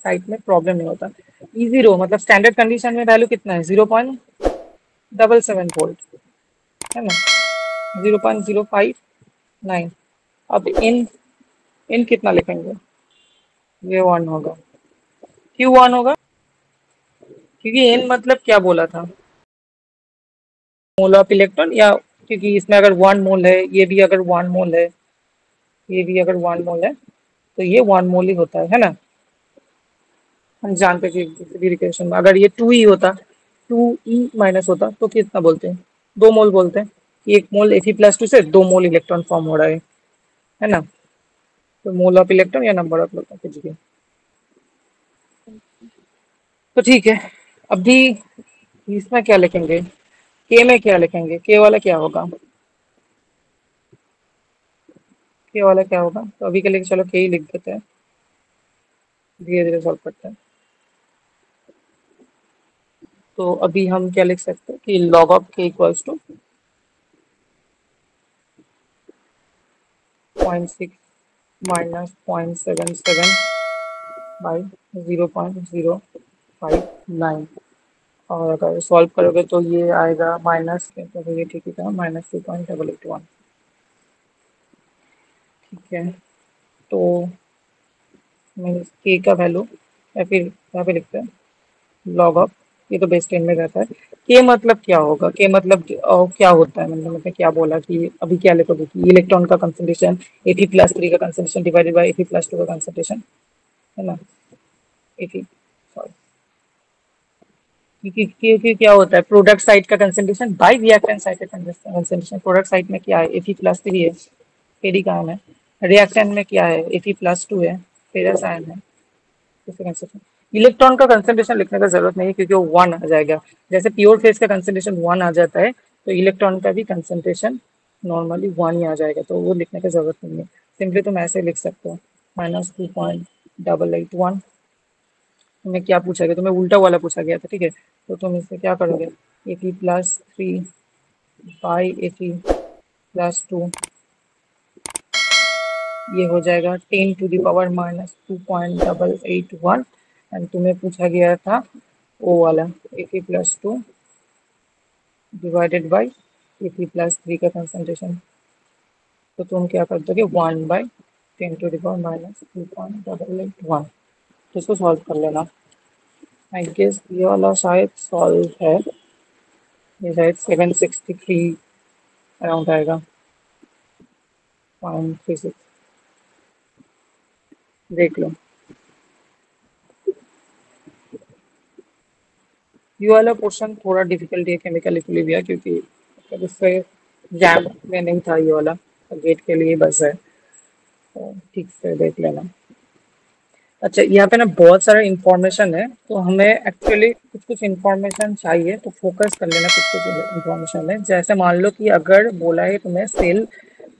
साइट में प्रॉब्लम नहीं होता। इजी रो मतलब स्टैंडर्ड कंडीशन में वैल्यू कितना है, 0.77 वोल्ट, है ना, 0.059। अब इन इन कितना लिखेंगे, ये वन होगा, क्यों वन होगा, क्योंकि इन मतलब क्या बोला था, मोल ऑफ इलेक्ट्रॉन, या क्योंकि इसमें अगर वन मोल है, ये भी अगर वन मोल है, ये भी अगर वन मोल है, तो ये वन मोल ही होता है ना। हम जानते हैं कि किसी भी रिएक्शन में अगर ये टू ई होता, टू ई माइनस होता तो कितना बोलते हैं, दो मोल बोलते हैं, कि एक मोल Fe+2 से दो मोल इलेक्ट्रॉन फॉर्म हो रहा है ना। तो मोल ऑफ इलेक्ट्रॉन या नंबर ऑफ इलेक्ट्रॉन कुछ भी, तो ठीक है। अभी इसमें क्या लिखेंगे, के में क्या लिखेंगे, के वाला क्या होगा, के वाला क्या होगा, तो अभी के लिए चलो के ही लिख देते हैं, धीरे धीरे सॉल्व करते हैं। तो अभी हम क्या लिख सकते हैं कि लॉग ऑफ के इक्वल्स टू 0.6 माइनस 0.77 बाई 0.059, और अगर सॉल्व करोगे तो ये आएगा माइनस, तो ये ठीक ही था, -2.881, ठीक है। तो मीन्स के का वैल्यू, या फिर यहाँ पे लिखते हैं लॉग ऑफ, ये तो बेस 10 में रहता है, के मतलब क्या होगा, के मतलब क्या होता है, मतलब मैंने क्या बोला कि अभी क्या लिखोगे कि इलेक्ट्रॉन का कंसंट्रेशन Fe+3 का कंसंट्रेशन डिवाइडेड बाई Fe+2 का कंसंट्रेशन, है ना, Fe, सॉरी, क्योंकि क्या होता है, प्रोडक्ट साइड का कंसंट्रेशन बाई रिएक्टेंट साइड का कंसंट्रेशन, प्रोडक्ट साइड में क्या है, Fe+3 है, केडी का है, रिएक्टेंट में क्या है, Fe+2 है, फेरस आयन है, इलेक्ट्रॉन का कंसंट्रेशन लिखने का जरूरत नहीं है क्योंकि वो वन आ जाएगा, जैसे प्योर फेज का कंसंट्रेशन वन आ जाता है, तो इलेक्ट्रॉन का भी कंसंट्रेशन नॉर्मली 1 ही आ जाएगा, तो वो लिखने की जरूरत नहीं है। सिंपली तुम ऐसे लिख सकते हो -2.881। तुम्हें क्या पूछा गया, तुम्हें उल्टा वाला पूछा गया था, ठीक है। तो तुम इससे क्या करोगे, A P plus 3 by A P plus 2, ये हो जाएगा 10⁻⁻2.881। एंड तुम्हें पूछा गया था ओ वाला A P plus 2 divided by A P plus 3 का कंसंट्रेशन। तो तुम क्या कर दोगे, 1/10⁻⁻2.881। तो इसको सॉल्व कर लेना। आई गेस ये वाला शायद सॉल्व है, ये शायद 763 अराउंड आएगा, 0.36। देख लो, ये वाला पोर्शन थोड़ा डिफिकल्ट है केमिकल इक्विलिब्रियम, क्योंकि इससे जैम में नहीं था ये वाला, गेट के लिए बस है, तो ठीक से देख लेना। अच्छा, यहाँ पे ना बहुत सारा इंफॉर्मेशन है, तो हमें एक्चुअली कुछ कुछ इंफॉर्मेशन चाहिए, तो फोकस कर लेना। कुछ कुछ इंफॉर्मेशन है, जैसे मान लो कि अगर बोला है तुम्हें सेल,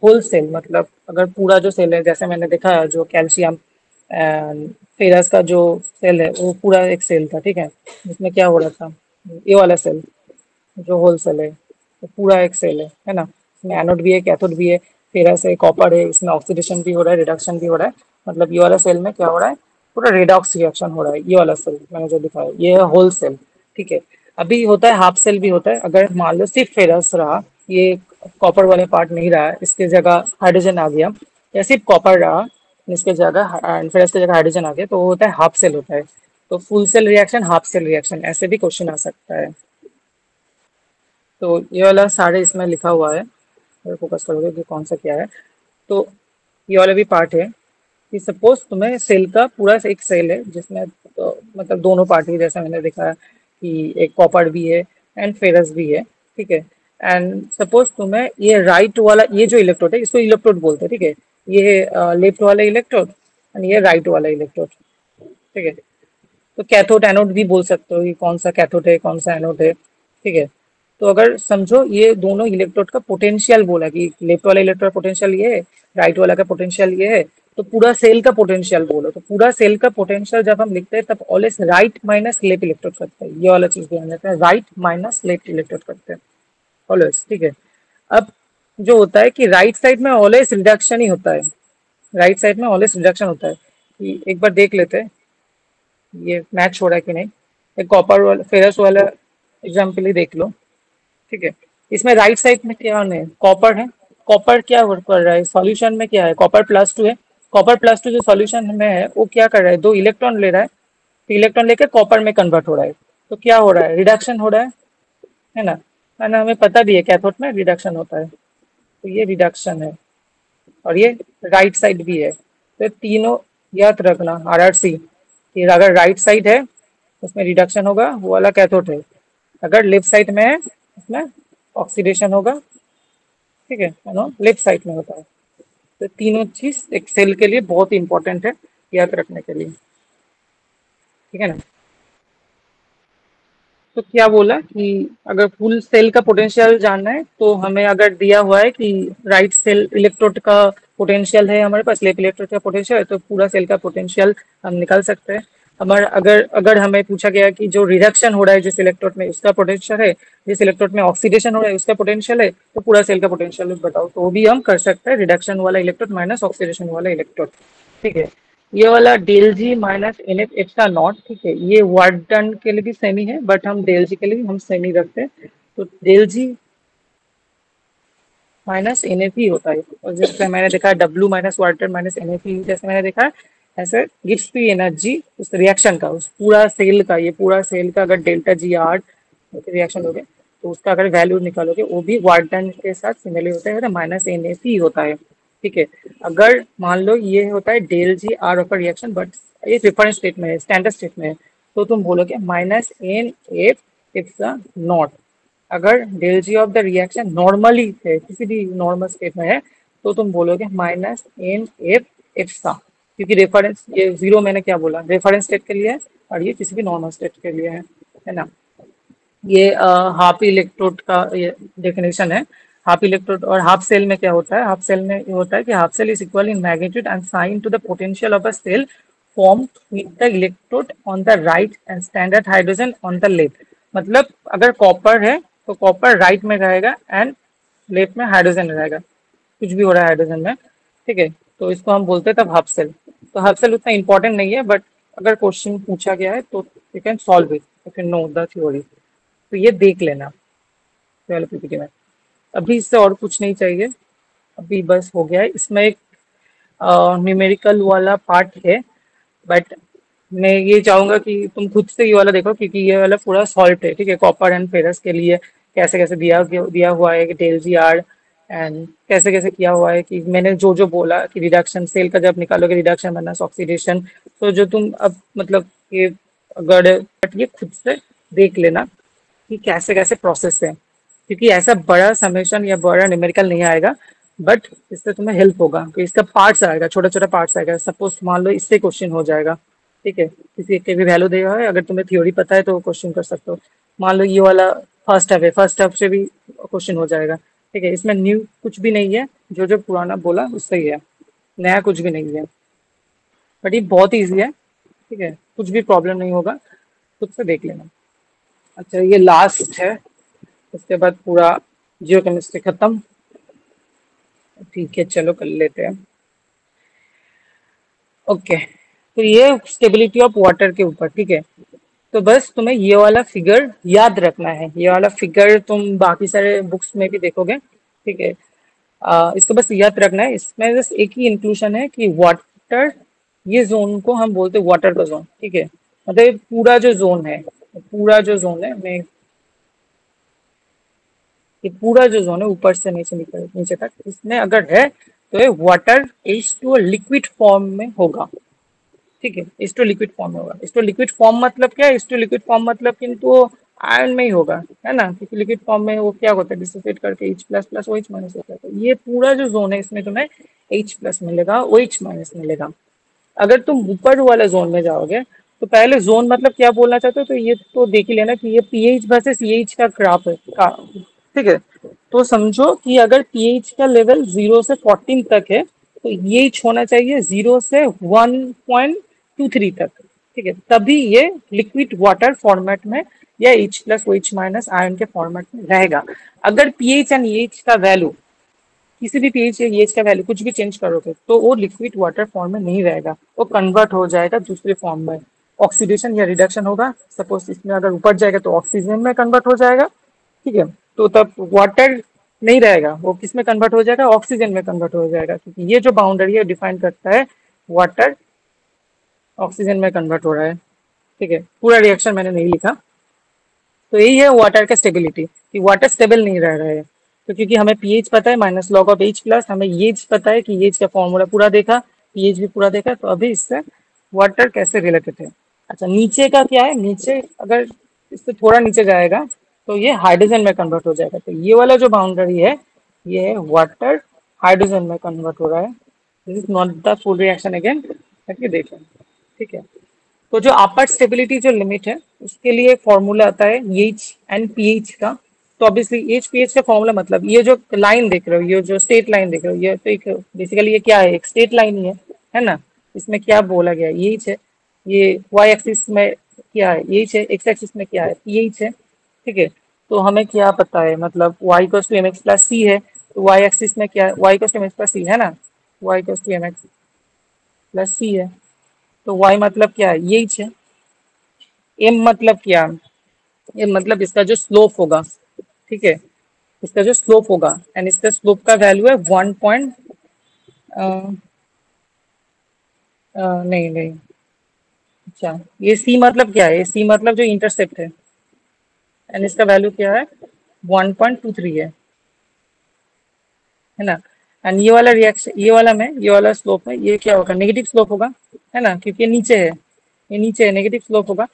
होल सेल, मतलब अगर पूरा जो सेल है, जैसे मैंने देखा है जो कैल्शियम फेरस का जो सेल है वो पूरा एक सेल था, ठीक है। जिसमें क्या हो रहा था, ये वाला सेल जो होल सेल है वो पूरा एक सेल है ना। इसमें एनोड भी है, कैथोड भी है, फेरस है, कॉपर है, इसमें ऑक्सीडेशन भी हो रहा है, रिडक्शन भी हो रहा है। मतलब ये वाला सेल में क्या हो रहा है, पूरा रेडॉक्स रिएक्शन हो रहा है। ये वाला सेल मैंने जो दिखाया ये है होल सेल, ठीक है। अभी होता है हाफ सेल भी होता है, अगर मान लो सिर्फ फेरस रहा, ये कॉपर वाले पार्ट नहीं रहा, इसके जगह हाइड्रोजन आ गया, या सिर्फ कॉपर रहा, इसके जगह फेरस की जगह हाइड्रोजन आ गया, तो वो होता है हाफ सेल होता है। तो full cell reaction, half cell reaction, ऐसे भी क्वेश्चन आ सकता है। तो ये वाला सारे इसमें लिखा हुआ है, अगर फोकस करोगे कि कौन सा क्या है। तो ये वाला भी पार्ट है कि सपोज तुम्हें सेल का पूरा एक सेल है जिसमें तो, मतलब दोनों पार्ट है, जैसा मैंने देखा कि एक कॉपर भी है एंड फेरस भी है, ठीक है। एंड सपोज तुम्हें ये राइट वाला, ये जो इलेक्ट्रोड है इसको इलेक्ट्रोड बोलते हैं, ठीक है। ये लेफ्ट वाला इलेक्ट्रोड एंड ये राइट वाला इलेक्ट्रोड, ठीक है। तो कैथोड एनोड भी बोल सकते हो कि कौन सा कैथोड है कौन सा एनोड है, ठीक है। तो अगर समझो ये दोनों इलेक्ट्रोड का पोटेंशियल बोला कि लेफ्ट वाला इलेक्ट्रोड पोटेंशियल ये है, राइट वाला का पोटेंशियल ये है, तो पूरा सेल का पोटेंशियल बोलो। तो पूरा सेल का पोटेंशियल जब हम लिखते हैं तब always right minus left electrode करते हैं, ये वाला चीज ध्यान रखना है, राइट माइनस लेफ्ट इलेक्ट्रोड करते हैं ऑलवेज, ठीक है। अब जो होता है कि राइट साइड में ऑलवेज रिडक्शन ही होता है, राइट साइड में ऑलवेज रिडक्शन होता है। कि एक बार देख लेते हैं ये मैच हो रहा है कि नहीं। एक कॉपर वाला फेरस वाला एग्जाम्पल ही देख लो, ठीक है। इसमें राइट साइड में क्या है, कॉपर है। कॉपर क्या वर्क कर रहा है सॉल्यूशन में, क्या है, कॉपर+2 है। कॉपर+2 जो सॉल्यूशन में है वो क्या कर रहा है, 2 इलेक्ट्रॉन ले रहा है, तो इलेक्ट्रॉन लेकर कॉपर में कन्वर्ट हो रहा है। तो क्या हो रहा है, रिडक्शन हो रहा है ना। है ना, हमें पता भी है कैथोड में रिडक्शन होता है, तो ये रिडक्शन है। और ये राइट साइड भी है, तो तीनों याद रखना RRC कि अगर राइट साइड है उसमें रिडक्शन होगा, वो वाला कैथोड है। अगर लेफ्ट साइड में है उसमें ऑक्सीडेशन होगा, ठीक है ना, लेफ्ट साइड में होता है। तो तीनों चीज एक सेल के लिए बहुत ही इंपॉर्टेंट है याद रखने के लिए, ठीक है ना। तो क्या बोला कि अगर फुल सेल का पोटेंशियल जानना है तो हमें अगर दिया हुआ है कि राइट सेल इलेक्ट्रोड का पोटेंशियल है हमारे पास, लेफ्ट इलेक्ट्रोड का पोटेंशियल है, तो पूरा सेल का पोटेंशियल हम निकाल सकते हैं। हमारा अगर अगर हमें पूछा गया कि जो रिडक्शन हो रहा है जिस इलेक्ट्रोड में उसका पोटेंशियल है, जिस इलेक्ट्रोड में ऑक्सीडेशन हो रहा है उसका पोटेंशियल है, तो पूरा सेल का पोटेंशियल बताओ, तो वो भी हम कर सकते हैं, रिडक्शन वाला इलेक्ट्रोड माइनस ऑक्सीडेशन वाला इलेक्ट्रोड, ठीक है। ये वाला del G minus N F extra naught, ठीक है, ये वर्क डन के लिए भी सेम ही है, बट हम डेल जी के लिए भी हम सेम ही रखते हैं। तो del G minus N F ही होता है, और जैसे मैंने देखा W minus work done minus N F ही, जैसे मैंने देखा ऐसे गिव्स टू एनर्जी उस रिएक्शन का, उस पूरा सेल का, ये पूरा सेल का अगर डेल्टा जी आर रिएक्शन हो गया तो उसका अगर वैल्यू निकालोगे वो भी वर्क डन के साथ सिमिलर होता है, माइनस एन एफ ही होता है, ठीक है। अगर मान लो ये होता है del G R of reaction, but ये रेफरेंस स्टेट में है, स्टैंडर्ड स्टेट में है, तो तुम बोलोगे minus N F it's not. अगर del G of the reaction normally है, किसी भी नॉर्मल स्टेट में है, तो तुम बोलोगे माइनस एन एफ इट्स क्योंकि रेफरेंस ये जीरो मैंने क्या बोला, रेफरेंस स्टेट के लिए है, और ये किसी भी नॉर्मल स्टेट के लिए है ना। ये हाफ इलेक्ट्रोड का ये डेफिनेशन है। हाफ इलेक्ट्रोड और हाफ सेल में क्या होता है, हाफ सेल में ये होता है कि half cell is equal in magnitude and sign to the potential of a cell form with the electrode on the right and standard hydrogen on the left. मतलब अगर कॉपर है तो कॉपर राइट में रहेगा एंड लेफ्ट में hydrogen रहेगा, कुछ भी हो रहा है हाइड्रोजन में, ठीक है। तो इसको हम बोलते हैं तब हाफ सेल। तो हाफ सेल उतना इंपॉर्टेंट नहीं है, बट अगर क्वेश्चन पूछा गया है तो you can solve it if you know the theory. तो ये देख लेना पहले पीपीटी में। अभी इससे और कुछ नहीं चाहिए, अभी बस हो गया है। इसमें एक न्यूमेरिकल वाला पार्ट है, बट मैं ये चाहूंगा कि तुम खुद से ये वाला देखो, क्योंकि ये वाला पूरा सॉल्व है, ठीक है। कॉपर एंड फेरस के लिए कैसे कैसे दिया हुआ है कि डेल जी आर एंड कैसे कैसे किया हुआ है, कि मैंने जो जो बोला कि रिडक्शन सेल का जब निकालोगे रिडक्शन माइनस ऑक्सीडेशन, तो जो तुम अब मतलब ये अगर बट ये खुद से देख लेना कि कैसे कैसे प्रोसेस है, क्योंकि ऐसा बड़ा समेशन या बड़ा न्यूमेरिकल नहीं आएगा, बट इससे तुम्हें हेल्प होगा कि इसका पार्ट्स आएगा, छोटा छोटा पार्ट्स आएगा। सपोज मान लो इससे क्वेश्चन हो जाएगा, ठीक है, किसी एक के भी वैल्यू देगा है, अगर तुम्हें थ्योरी पता है तो क्वेश्चन कर सकते हो। मान लो ये वाला फर्स्ट हाफ है, फर्स्ट हाफ से भी क्वेश्चन हो जाएगा, ठीक है। इसमें न्यू कुछ भी नहीं है, जो जो पुराना बोला उससे ही है, नया कुछ भी नहीं है, बट ये बहुत ईजी है, ठीक है, कुछ भी प्रॉब्लम नहीं होगा, खुद से देख लेना। अच्छा ये लास्ट है, उसके बाद पूरा जियो केमिस्ट्री खत्म, ठीक है चलो कर लेते हैं। ओके, तो ये स्टेबिलिटी ऑफ वाटर के ऊपर, ठीक है। तो बस तुम्हें ये वाला फिगर याद रखना है, ये वाला फिगर तुम बाकी सारे बुक्स में भी देखोगे, ठीक है। इसको बस याद रखना है। इसमें बस एक ही इंक्लूशन है कि वाटर, ये जोन को हम बोलते हैं वाटर का जोन, ठीक है। मतलब ये पूरा जो जोन है, पूरा जो जोन है, मैं ये पूरा जो जोन है ऊपर से नीचे निकल नीचे तक, इसमें अगर है तो ये water is to liquid form में होगा, ठीक है। इस टू लिक्विड फॉर्म में होगा। इस टू लिक्विड फॉर्म मतलब क्या है, इस टू लिक्विड फॉर्म मतलब किंतु आयन में ही होगा, है ना, क्योंकि लिक्विड फॉर्म में वो क्या होता है, डिसोसिएट करके H plus plus OH minus होता है। तो ये पूरा जो जोन है इसमें तुम्हें H प्लस मिलेगा, OH माइनस मिलेगा। अगर तुम ऊपर वाले जोन में जाओगे तो पहले जोन मतलब क्या बोलना चाहते हो, तो ये तो देख ही लेना कि ये पीएच वर्सेस सीएच का ग्राफ है का, ठीक है। तो समझो कि अगर पीएच का लेवल 0 से 14 तक है तो ये होना चाहिए 0 से 1.23 तक, ठीक है। तभी ये लिक्विड वाटर फॉर्मेट में या H plus OH minus ion के फॉर्मेट में रहेगा। अगर पीएच एंड एच का वैल्यू, किसी भी पीएच या एच का वैल्यू कुछ भी चेंज करोगे तो वो लिक्विड वाटर फॉर्म में नहीं रहेगा, वो कन्वर्ट हो जाएगा दूसरे फॉर्म में, ऑक्सीडेशन या रिडक्शन होगा। सपोज इसमें अगर ऊपर जाएगा तो ऑक्सीजन में कन्वर्ट हो जाएगा, ठीक है। तो तब वाटर नहीं रहेगा, वो किस में कन्वर्ट हो जाएगा, ऑक्सीजन में कन्वर्ट हो जाएगा, क्योंकि ये जो बाउंड्री है डिफाइन करता है वाटर ऑक्सीजन में कन्वर्ट हो रहा है, ठीक है। पूरा रिएक्शन मैंने नहीं लिखा। तो यही है वाटर का स्टेबिलिटी, कि वाटर स्टेबल नहीं रह रहा है। तो क्योंकि हमें पीएच पता है minus log of H plus, हमें येज पता है कि येज का फॉर्मूला पूरा देखा, पीएच भी पूरा देखा, तो अभी इससे वाटर कैसे रिलेटेड है। अच्छा नीचे का क्या है, नीचे अगर इससे थोड़ा नीचे जाएगा तो ये हाइड्रोजन में कन्वर्ट हो जाएगा। तो ये वाला जो बाउंड्री है ये है वाटर हाइड्रोजन में कन्वर्ट हो रहा है। This is not the full reaction again, करके देखें, ठीक है। तो जो अपर स्टेबिलिटी जो लिमिट है उसके लिए फॉर्मूला आता है एच एंड पीएच का। तो ऑब्वियसली एच पीएच का फॉर्मूला मतलब ये जो लाइन देख रहे हो, ये जो स्ट्रेट लाइन देख रहे हो, ये तो एक बेसिकली ये क्या है, एक स्ट्रेट लाइन ही है ना। इसमें क्या बोला गया है, एच है, ये वाई एक्सिस में क्या है, एच है, एक्स एक्सिस में क्या है, पीएच है, ठीक है। तो हमें क्या पता है, मतलब Y equals to M X plus C है, तो वाई एक्सिस में क्या है, Y equals to M X plus C है ना, Y equals to M X plus C है। तो वाई मतलब क्या है, यही है। एम मतलब क्या, एम मतलब इसका जो स्लोप होगा, ठीक है, इसका जो स्लोप होगा, एंड इसका स्लोप का वैल्यू है 1 नहीं नहीं, अच्छा ये सी मतलब क्या है, सी मतलब जो इंटरसेप्ट है इसका वैल्यू क्या है, 1.23 है ना। एंड ये वाला रिएक्शन, ये वाला में, ये वाला स्लोप में ये क्या होगा, नेगेटिव स्लोप होगा, है ना, क्योंकि ये नीचे है, ये नीचे है, नेगेटिव स्लोप होगा।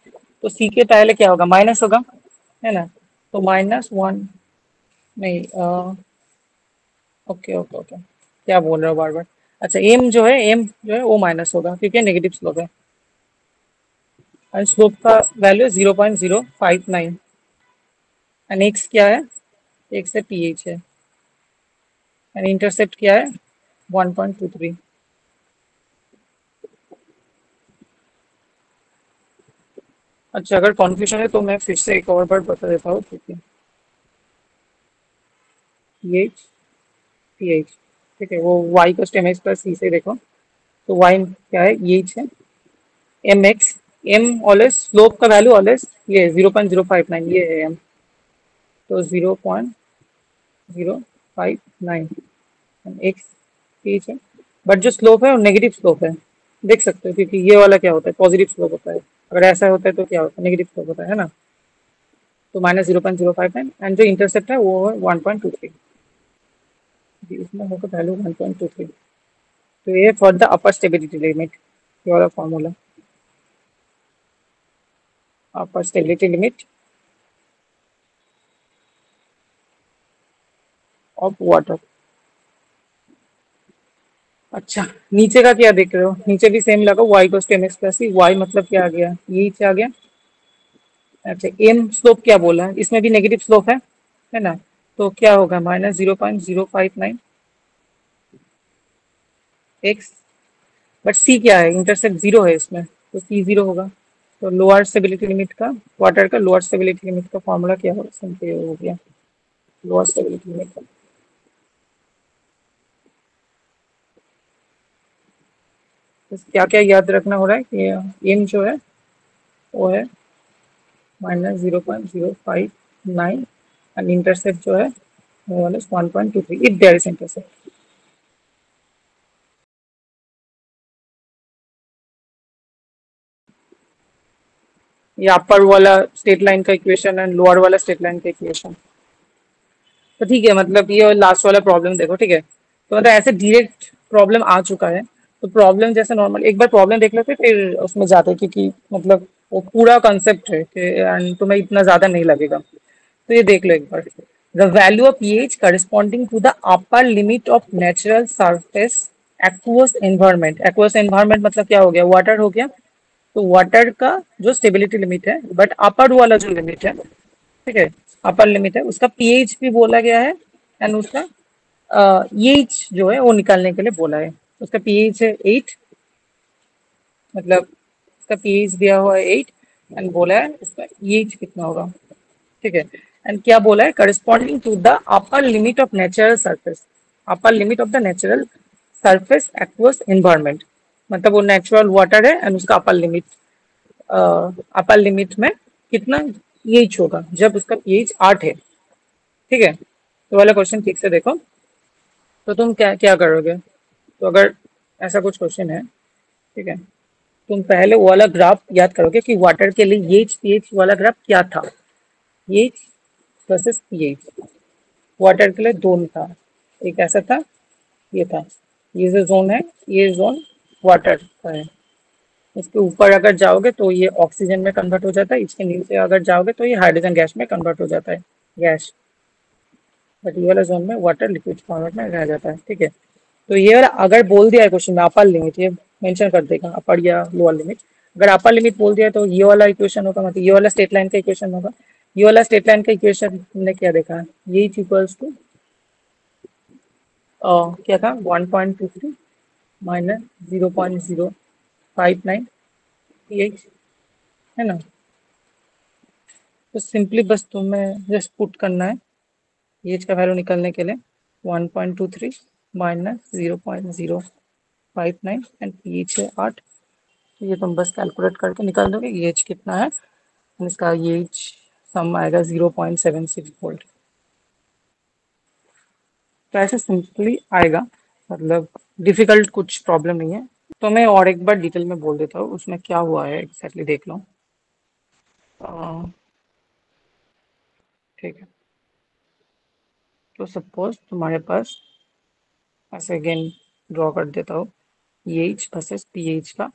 तो सी के पहले क्या होगा, माइनस होगा, है ना। तो -1, नहीं ओके ओके ओके, क्या बोल रहे हो बार बार। अच्छा एम जो है, एम जो है वो माइनस होगा क्योंकि नेगेटिव स्लोप है, एंड स्लोप का वैल्यू 0.059। एंड एक्स क्या है, एक्स है पीएच है, एंड इंटरसेप्ट क्या है 1.23। अच्छा, अगर कॉन्फ्यूजन है तो मैं फिर से एक और बार बता देता हूँ, ठीक है। पीएच, पीएच, ठीक है, वो वाई को स्टेम एक्स प्लस सी से देखो, तो वाई क्या है, एच है, M X, M always slope का वैल्यू ऑलवेज ये 0.059 ये है एम, तो 0.059 एक्स एच है। बट जो स्लोप है वो नेगेटिव स्लोप है, देख सकते हो, क्योंकि ये वाला क्या होता है पॉजिटिव स्लोप होता है, अगर ऐसा होता है तो क्या होता है नेगेटिव स्लोप होता है ना। तो -0.059 एंड जो इंटरसेप्ट है वो है 1.23, इसमें होगा वैल्यू 1.23। तो ये for the upper stability limit, ये वाला formula, upper stability limit of water. अच्छा, नीचे का क्या देख रहे हो, नीचे भी सेम लगा y को टेन एक्स प्लस सी, वाई मतलब क्या आ गया, ये नीचे आ गया। अच्छा, एम स्लोप क्या बोला है, इसमें भी नेगेटिव स्लोप है ना, तो क्या होगा -0.059 एक्स। बट सी क्या है, इंटरसेप्ट जीरो है इसमें, तो सी जीरो होगा। तो लोअर स्टेबिलिटी लिमिट का, वाटर का लोअर स्टेबिलिटी लिमिट का फॉर्मूला क्या होगा, सिंपल हो गया, लोअर स्टेबिलिटी लिमिट का। तो क्या क्या याद रखना हो रहा है कि एम जो है वो है -0.059 एंड इंटरसेप्ट जो है वो है 1.23 इफ देयर इज इंटरसेप्ट। ये अपर वाला स्ट्रेट लाइन का इक्वेशन एंड लोअर वाला स्ट्रेट लाइन का इक्वेशन। तो ठीक है, मतलब ये लास्ट वाला प्रॉब्लम देखो, ठीक है, तो मतलब ऐसे डायरेक्ट प्रॉब्लम आ चुका है, तो प्रॉब्लम जैसे नॉर्मल एक बार प्रॉब्लम देख लेते हैं, फिर उसमें जाते हैं, क्योंकि मतलब वो पूरा कंसेप्ट है कि एंड तुम्हें इतना ज्यादा नहीं लगेगा। तो ये देख लो एक बार, the value of pH corresponding to the upper limit of natural surface aqueous environment. Aqueous environment मतलब क्या हो गया, वाटर हो गया। तो वाटर का जो स्टेबिलिटी लिमिट है, बट अपर वाला जो लिमिट है, ठीक है, अपर लिमिट है, उसका पीएच भी बोला गया है एंड उसका एच जो है वो निकालने के लिए बोला है। उसका पीएच है 8, मतलब उसका पीएच दिया हुआ है 8 एंड बोला है उसका एच कितना होगा, ठीक है। एंड क्या बोला है, corresponding to the upper limit of natural surface, upper limit of the natural surface aqueous environment, मतलब वो नेचुरल वाटर है एंड उसका अपर लिमिट में कितना पीएच होगा जब उसका पीएच 8 है, ठीक है। तो वाला क्वेश्चन ठीक से देखो, तो तुम क्या क्या करोगे, तो अगर ऐसा कुछ क्वेश्चन है, ठीक है, तुम पहले वो वाला ग्राफ याद करोगे कि वाटर के लिए ये पीएच वाला ग्राफ क्या था, ये वर्सेस पीएच, वाटर के लिए दोनों था, एक ऐसा था, ये था, ये जो जोन है ये जोन वाटर का है। इसके ऊपर अगर जाओगे तो ये ऑक्सीजन में कन्वर्ट हो जाता है, इसके नीचे अगर जाओगे तो ये हाइड्रोजन गैस में कन्वर्ट हो जाता है, गैस। बट ये वाला जोन में वाटर लिक्विड फॉर्मेट में रह जाता है, ठीक है। तो ये वाला अगर बोल दिया है क्वेश्चन में अपर लिमिट, ये मेंशन कर देगा अपर या लोअर लिमिट। अगर अपर लिमिट बोल दिया तो ये वाला इक्वेशन होगा, मतलब ये वाला स्ट्रेट लाइन का इक्वेशन होगा। ये वाला स्ट्रेट लाइन का इक्वेशन हमने क्या देखा है, ये इक्वल्स टू क्या था 1.23 -0.059 pH, है ना। तो सिंपली बस तुम्हें जस्ट पुट करना है pH का वैल्यू निकलने के लिए 1.23 -0.059 एंड pH है 8। ये तुम बस कैलकुलेट करके निकाल दोगे एच कितना है, इसका एच सम आएगा 0.76 वोल्ट। तो ऐसे सिंपली आएगा, मतलब डिफिकल्ट कुछ प्रॉब्लम नहीं है। तो मैं और एक बार डिटेल में बोल देता हूँ उसमें क्या हुआ है एग्जैक्टली, देख लो। ठीक है, तो सपोज तुम्हारे पास, ऐसे अगेन ड्रॉ कर देता हूँ, एच वर्सेस पीएच का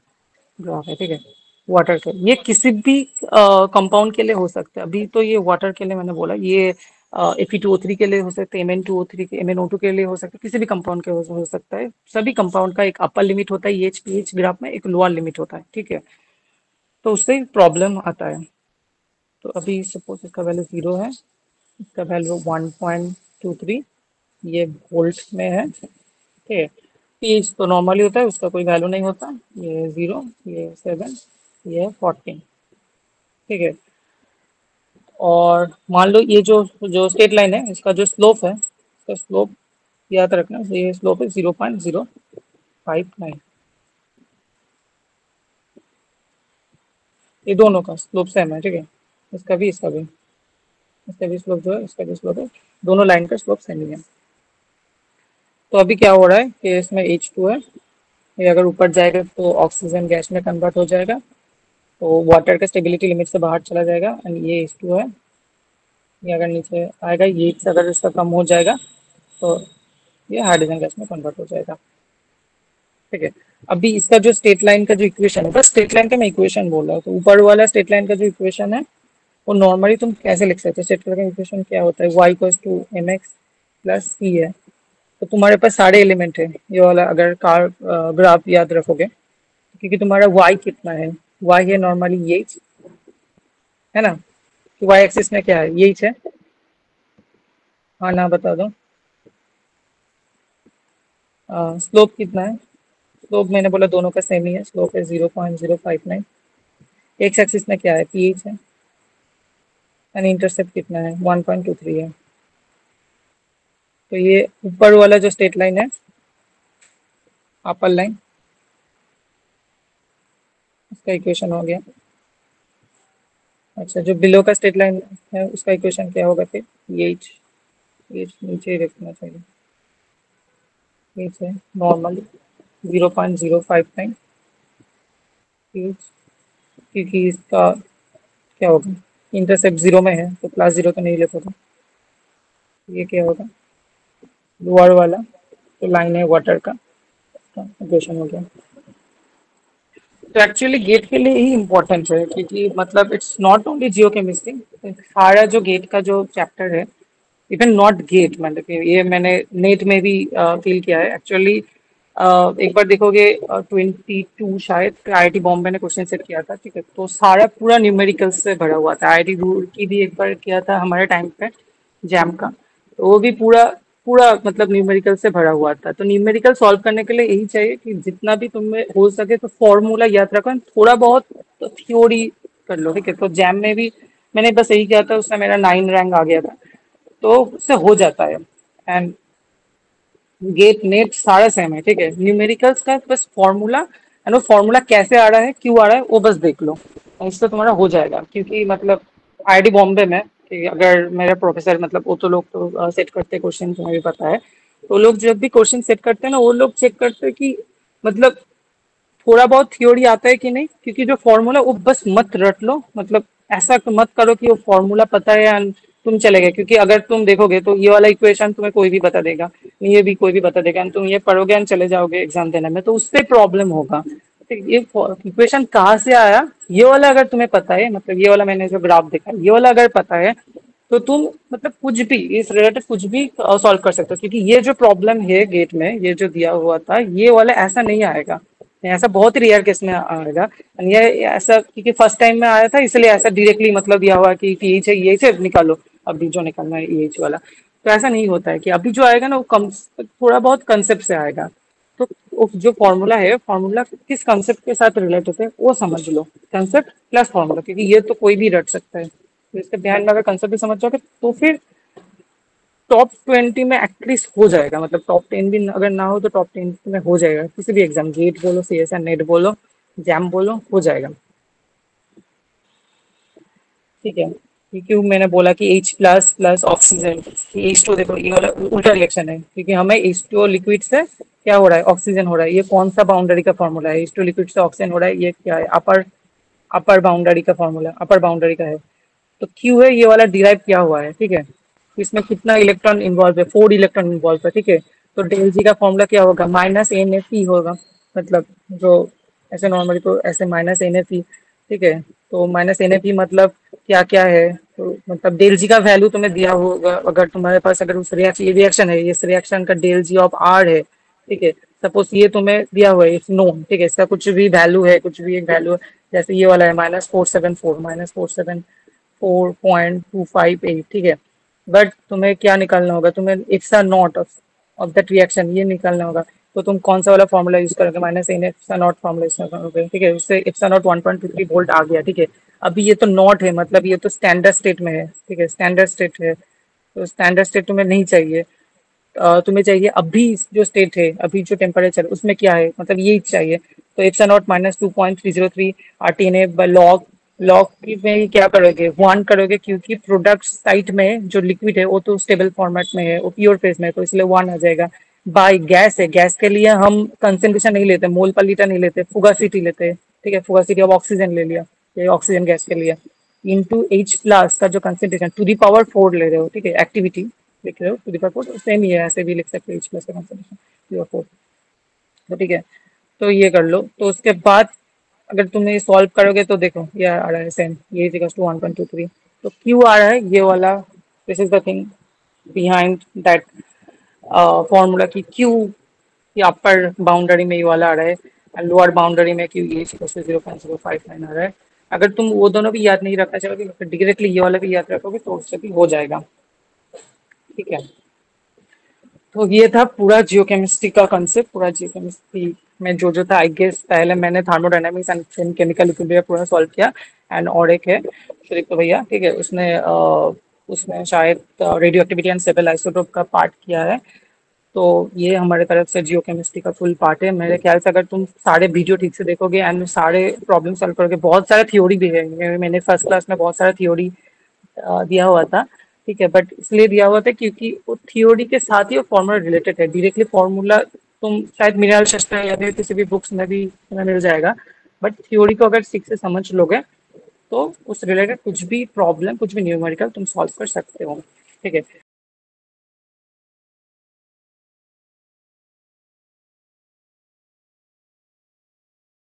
ग्राफ है, ठीक है। वाटर के ये किसी भी कंपाउंड के लिए हो सकता है, अभी तो ये वाटर के लिए मैंने बोला, ये Fe2O3 के लिए हो सकता है, Mn2O3 के, MnO2 के लिए हो सकता है, किसी भी कंपाउंड के हो सकता है। सभी कंपाउंड का एक अपर लिमिट होता है एच पीएच ग्राफ में, एक लोअर लिमिट होता है, ठीक है। तो उससे प्रॉब्लम आता है। तो अभी सपोज इसका वैल्यू 0 है, इसका वैल्यू 1.23 ये वोल्ट में है, ठीक है। पीएच तो नॉर्मली होता है, उसका कोई वैल्यू नहीं होता। ये 0, ये 7, ये 14, ठीक है। और मान लो ये जो जो स्ट्रेट लाइन है, इसका जो स्लोप है, इसका स्लोप याद रखना, ये स्लोप है 0.059। ये दोनों का स्लोप सेम है, ठीक है। इसका भी, इसका भी, इसका भी स्लोप जो है, इसका भी स्लोप है, दोनों लाइन का स्लोप सेम ही है। तो अभी क्या हो रहा है कि इसमें H2 है, ये अगर ऊपर जाएगा तो ऑक्सीजन गैस में कन्वर्ट हो जाएगा, तो वाटर का स्टेबिलिटी लिमिट से बाहर चला जाएगा। एंड ये H2 है, ये अगर नीचे आएगा, ये अगर इसका कम हो जाएगा तो ये हाइड्रोजन गैस में कन्वर्ट हो जाएगा, ठीक है। अभी इसका जो स्ट्रेट लाइन का जो इक्वेशन है, बस स्ट्रेट लाइन का मैं इक्वेशन बोल रहा हूँ, तो ऊपर वाला स्ट्रेट लाइन का जो इक्वेशन है वो नॉर्मली तुम कैसे लिख सकते हो? स्ट्रेट लाइन का इक्वेशन क्या होता है? y equals to mx plus c है। तो तुम्हारे पास सारे एलिमेंट है, ये वाला अगर कार ग्राफ याद रखोगे, क्योंकि तुम्हारा y कितना है, y है नॉर्मली ये, है ना। तो y एक्सिस में क्या है, यही है। हाँ ना, बता दो। स्लोप कितना है? स्लोप मैंने बोला दोनों का सेम ही है, स्लोप है 0.059। एक्स एक्सिस में क्या है, पीएच है। एंड इंटरसेप्ट कितना है, 1.23 है। तो ये ऊपर वाला जो स्ट्रेट लाइन है, अपर लाइन, उसका इक्वेशन हो गया। अच्छा, जो बिलो का स्ट्रेट लाइन है उसका इक्वेशन क्या होगा फिर? एच, एच नीचे ही रखना चाहिए, एच है नॉर्मली 0.059 एच, क्योंकि इसका क्या होगा, इंटरसेप्ट जीरो में है तो प्लस जीरो तो नहीं ले पाता। ये क्या होगा, लोअर वाला तो लाइन है वाटर का, इक्वेशन हो गया। तो एक्चुअली गेट के लिए ही इम्पोर्टेंट है, क्योंकि मतलब it's not only Jio chemistry, सारा जो गेट का जो चैप्टर है, इवन नॉट गेट, मतलब कि ये मैंने नेट में भी फील किया है एक्चुअली। एक बार देखोगे 22 शायद आईआईटी बॉम्बे ने क्वेश्चन सेट किया था, ठीक है, तो सारा पूरा न्यूमेरिकल से भरा हुआ था। आईआईटी की भी एक बार किया था हमारे टाइम पे जैम का, तो वो भी पूरा पूरा मतलब न्यूमेरिकल से भरा हुआ था। तो न्यूमेरिकल सॉल्व करने के लिए यही चाहिए कि जितना भी तुम्हें हो सके तो फॉर्मूला याद रखो, थोड़ा बहुत तो थ्योरी कर लो, ठीक है। तो जैम में भी मैंने बस यही किया था, उससे मेरा 9 रैंक आ गया था, तो उससे हो जाता है। एंड गेट नेट सारा सेम है, ठीक है। न्यूमेरिकल्स का बस फॉर्मूला, एंड वो फॉर्मूला कैसे आ रहा है, क्यों आ रहा है, वो बस देख लो, इससे तुम्हारा हो जाएगा। क्योंकि मतलब आईआईटी बॉम्बे में, ठीक है, अगर मेरे प्रोफेसर, मतलब वो तो लोग तो सेट करते हैं क्वेश्चन, तुम्हें भी पता है, तो लोग जब भी क्वेश्चन सेट करते हैं ना, वो लोग चेक करते हैं कि मतलब थोड़ा बहुत थ्योरी आता है कि नहीं, क्योंकि जो फॉर्मूला वो बस मत रट लो, मतलब ऐसा मत करो कि वो फॉर्मूला पता है and तुम चले गए। क्योंकि अगर तुम देखोगे तो ये वाला इक्वेशन तुम्हें कोई भी बता देगा, ये भी कोई भी बता देगा, and तुम ये पढ़ोगे एंड चले जाओगे एग्जाम देने में, तो उससे प्रॉब्लम होगा। तो ये इक्वेशन कहाँ से आया, ये वाला अगर तुम्हें पता है, मतलब ये वाला मैंने जो ग्राफ देखा, ये वाला अगर पता है, तो तुम मतलब कुछ भी इस रिलेटेड कुछ भी सॉल्व कर सकते हो। क्योंकि ये जो प्रॉब्लम है गेट में, ये जो दिया हुआ था, ये वाला ऐसा नहीं आएगा, ऐसा बहुत ही रेयर केस में आएगा। And ये ऐसा क्योंकि फर्स्ट टाइम में आया था, इसलिए ऐसा डायरेक्टली मतलब दिया हुआ कि पीएच है, ये से निकालो, अभी जो निकालना है एच वाला। तो ऐसा नहीं होता है, कि अभी जो आएगा ना वो कम, थोड़ा बहुत कंसेप्ट से आएगा। तो वो जो फॉर्मूला है, फॉर्मूला किस कंसेप्ट के साथ रिलेटेड है वो समझ लो, कंसेप्ट प्लस फॉर्मूला, क्योंकि ये तो कोई भी रट सकता है। तो इसके ध्यान में अगर कंसेप्ट भी समझ जाओगे तो फिर टॉप 20 में एटलीस्ट हो जाएगा। मतलब टॉप 10 भी अगर ना हो तो टॉप 10 में हो जाएगा, किसी भी एग्जाम, गेट बोलो, सीएसआर नेट बोलो, जैम बोलो, हो जाएगा, ठीक है। ये क्यों मैंने बोला कि H plus plus oxygen, H2 देखो ये वाला उल्टा रिएक्शन है, क्योंकि हमें H2 लिक्विड से क्या हो रहा है, ऑक्सीजन हो रहा है। ये कौन सा बाउंड्री का फॉर्मूला है, H2 लिक्विड से ऑक्सीजन हो रहा है, ये क्या है, अपर अपर बाउंड्री का फॉर्मूला, अपर बाउंड्री का है। तो क्यू है, ये वाला डिराइव किया हुआ है, ठीक है। तो इसमें कितना इलेक्ट्रॉन इन्वॉल्व है, 4 इलेक्ट्रॉन इन्वॉल्व है, ठीक है। तो डेल जी का फॉर्मूला क्या होगा, -NFE होगा। मतलब जो ऐसे नॉर्मली तो ऐसे -NFE, ठीक है। तो -NFE मतलब क्या क्या है, तो मतलब डेल जी का वैल्यू तुम्हें दिया होगा, अगर तुम्हारे पास अगर उस रिएक्शन, ये रिएक्शन है, इस रिएक्शन का डेल जी ऑफ आर है, ठीक है। सपोज ये तुम्हें दिया हुआ है, इट्स नोन, ठीक है, इसका कुछ भी वैल्यू है, कुछ भी एक वैल्यू है, जैसे ये वाला है -474, -474.258, ठीक है। बट तुम्हें क्या निकालना होगा, तुम्हें इप्सा नॉट ऑफ दैट रिएक्शन ये निकालना होगा। तो तुम कौन सा वाला फॉर्मूला यूज करोगे, माइनस इन इप्सा नॉट फॉर्मूला यूज करोगे, ठीक है। उससे इप्सा नॉट 1.23 वोल्ट आ गया, ठीक है। अभी ये तो नॉट है, मतलब ये तो स्टैंडर्ड स्टेट में है, ठीक है, स्टैंडर्ड स्टेट है। तो स्टैंडर्ड स्टेट तुम्हें नहीं चाहिए। तुम्हें चाहिए अभी जो स्टेट है, अभी जो टेम्परेचर उसमें क्या है, मतलब यही चाहिए। तो epsilon naught minus 2.303 RTNA log log में क्या करोगे, वन करोगे, क्योंकि प्रोडक्ट साइट में जो लिक्विड है वो तो स्टेबल फॉर्मेट में है, वो प्योर फेज में है, तो इसलिए वन आ जाएगा। बाय गैस है, गैस के लिए हम कंसेंट्रेशन नहीं लेते, मोल पर लीटर नहीं लेते, फुगासिटी लेते हैं, ठीक है। फुगासिटी ऑफ ऑक्सीजन ले लिया, ये ऑक्सीजन गैस के लिए। इंटू एच प्लस का जो कंसेंट्रेशन टू दी पावर 4 ले रहे हो, ठीक है, एक्टिविटी लिख रहे हो टू दी पावर 4, सेम ही है, ऐसे भी लिख सकते हो एच प्लस का कंसेंट्रेशन टू दी पावर 4, तो ठीक है। तो ये कर लो, तो उसके बाद अगर तुम ये सॉल्व करोगे तो देखो ये आ रहा है सेम, ये इज टू 1.23। तो क्यू आ रहा है ये वाला, this is the thing behind that formula की क्यू, ये अपर बाउंड्री में ये वाला आ रहा है, एंड लोअर बाउंड्री में क्यू ये 0.059 आ रहा है। अगर तुम वो दोनों भी याद नहीं रखना चाहोगे, डायरेक्टली ये वाला भी याद रखोगे तो उससे भी हो जाएगा, ठीक है। तो ये था पूरा जियोकेमिस्ट्री का कंसेप्ट, पूरा जियोकेमिस्ट्री में जो जो था, आई गेस पहले मैंने थर्मोडायनामिक्स एंड केमिकल इक्विलिब्रियम पूरा सॉल्व किया। एंड और एक है श्रीक भैया, ठीक है, उसने उसने शायद radio activity and stable isotope का पार्ट किया है। तो ये हमारे तरफ से जियोकेमिस्ट्री का फुल पार्ट है। मेरे ख्याल से अगर तुम सारे वीडियो ठीक से देखोगे एंड सारे प्रॉब्लम सॉल्व करोगे, बहुत सारा थ्योरी भी है, मैंने फर्स्ट क्लास में बहुत सारा थ्योरी दिया हुआ था, ठीक है। बट इसलिए दिया हुआ था क्योंकि वो थ्योरी के साथ ही वो फॉर्मूला रिलेटेड है, डायरेक्टली फॉर्मूला तुम शायद मृणाल शस्त्र या फिर किसी भी बुक्स में भी तुम्हें मिल जाएगा। बट थ्योरी को अगर ठीक से समझ लोगे तो उस रिलेटेड कुछ भी प्रॉब्लम, कुछ भी न्यूमेरिकल तुम सॉल्व कर सकते हो, ठीक है।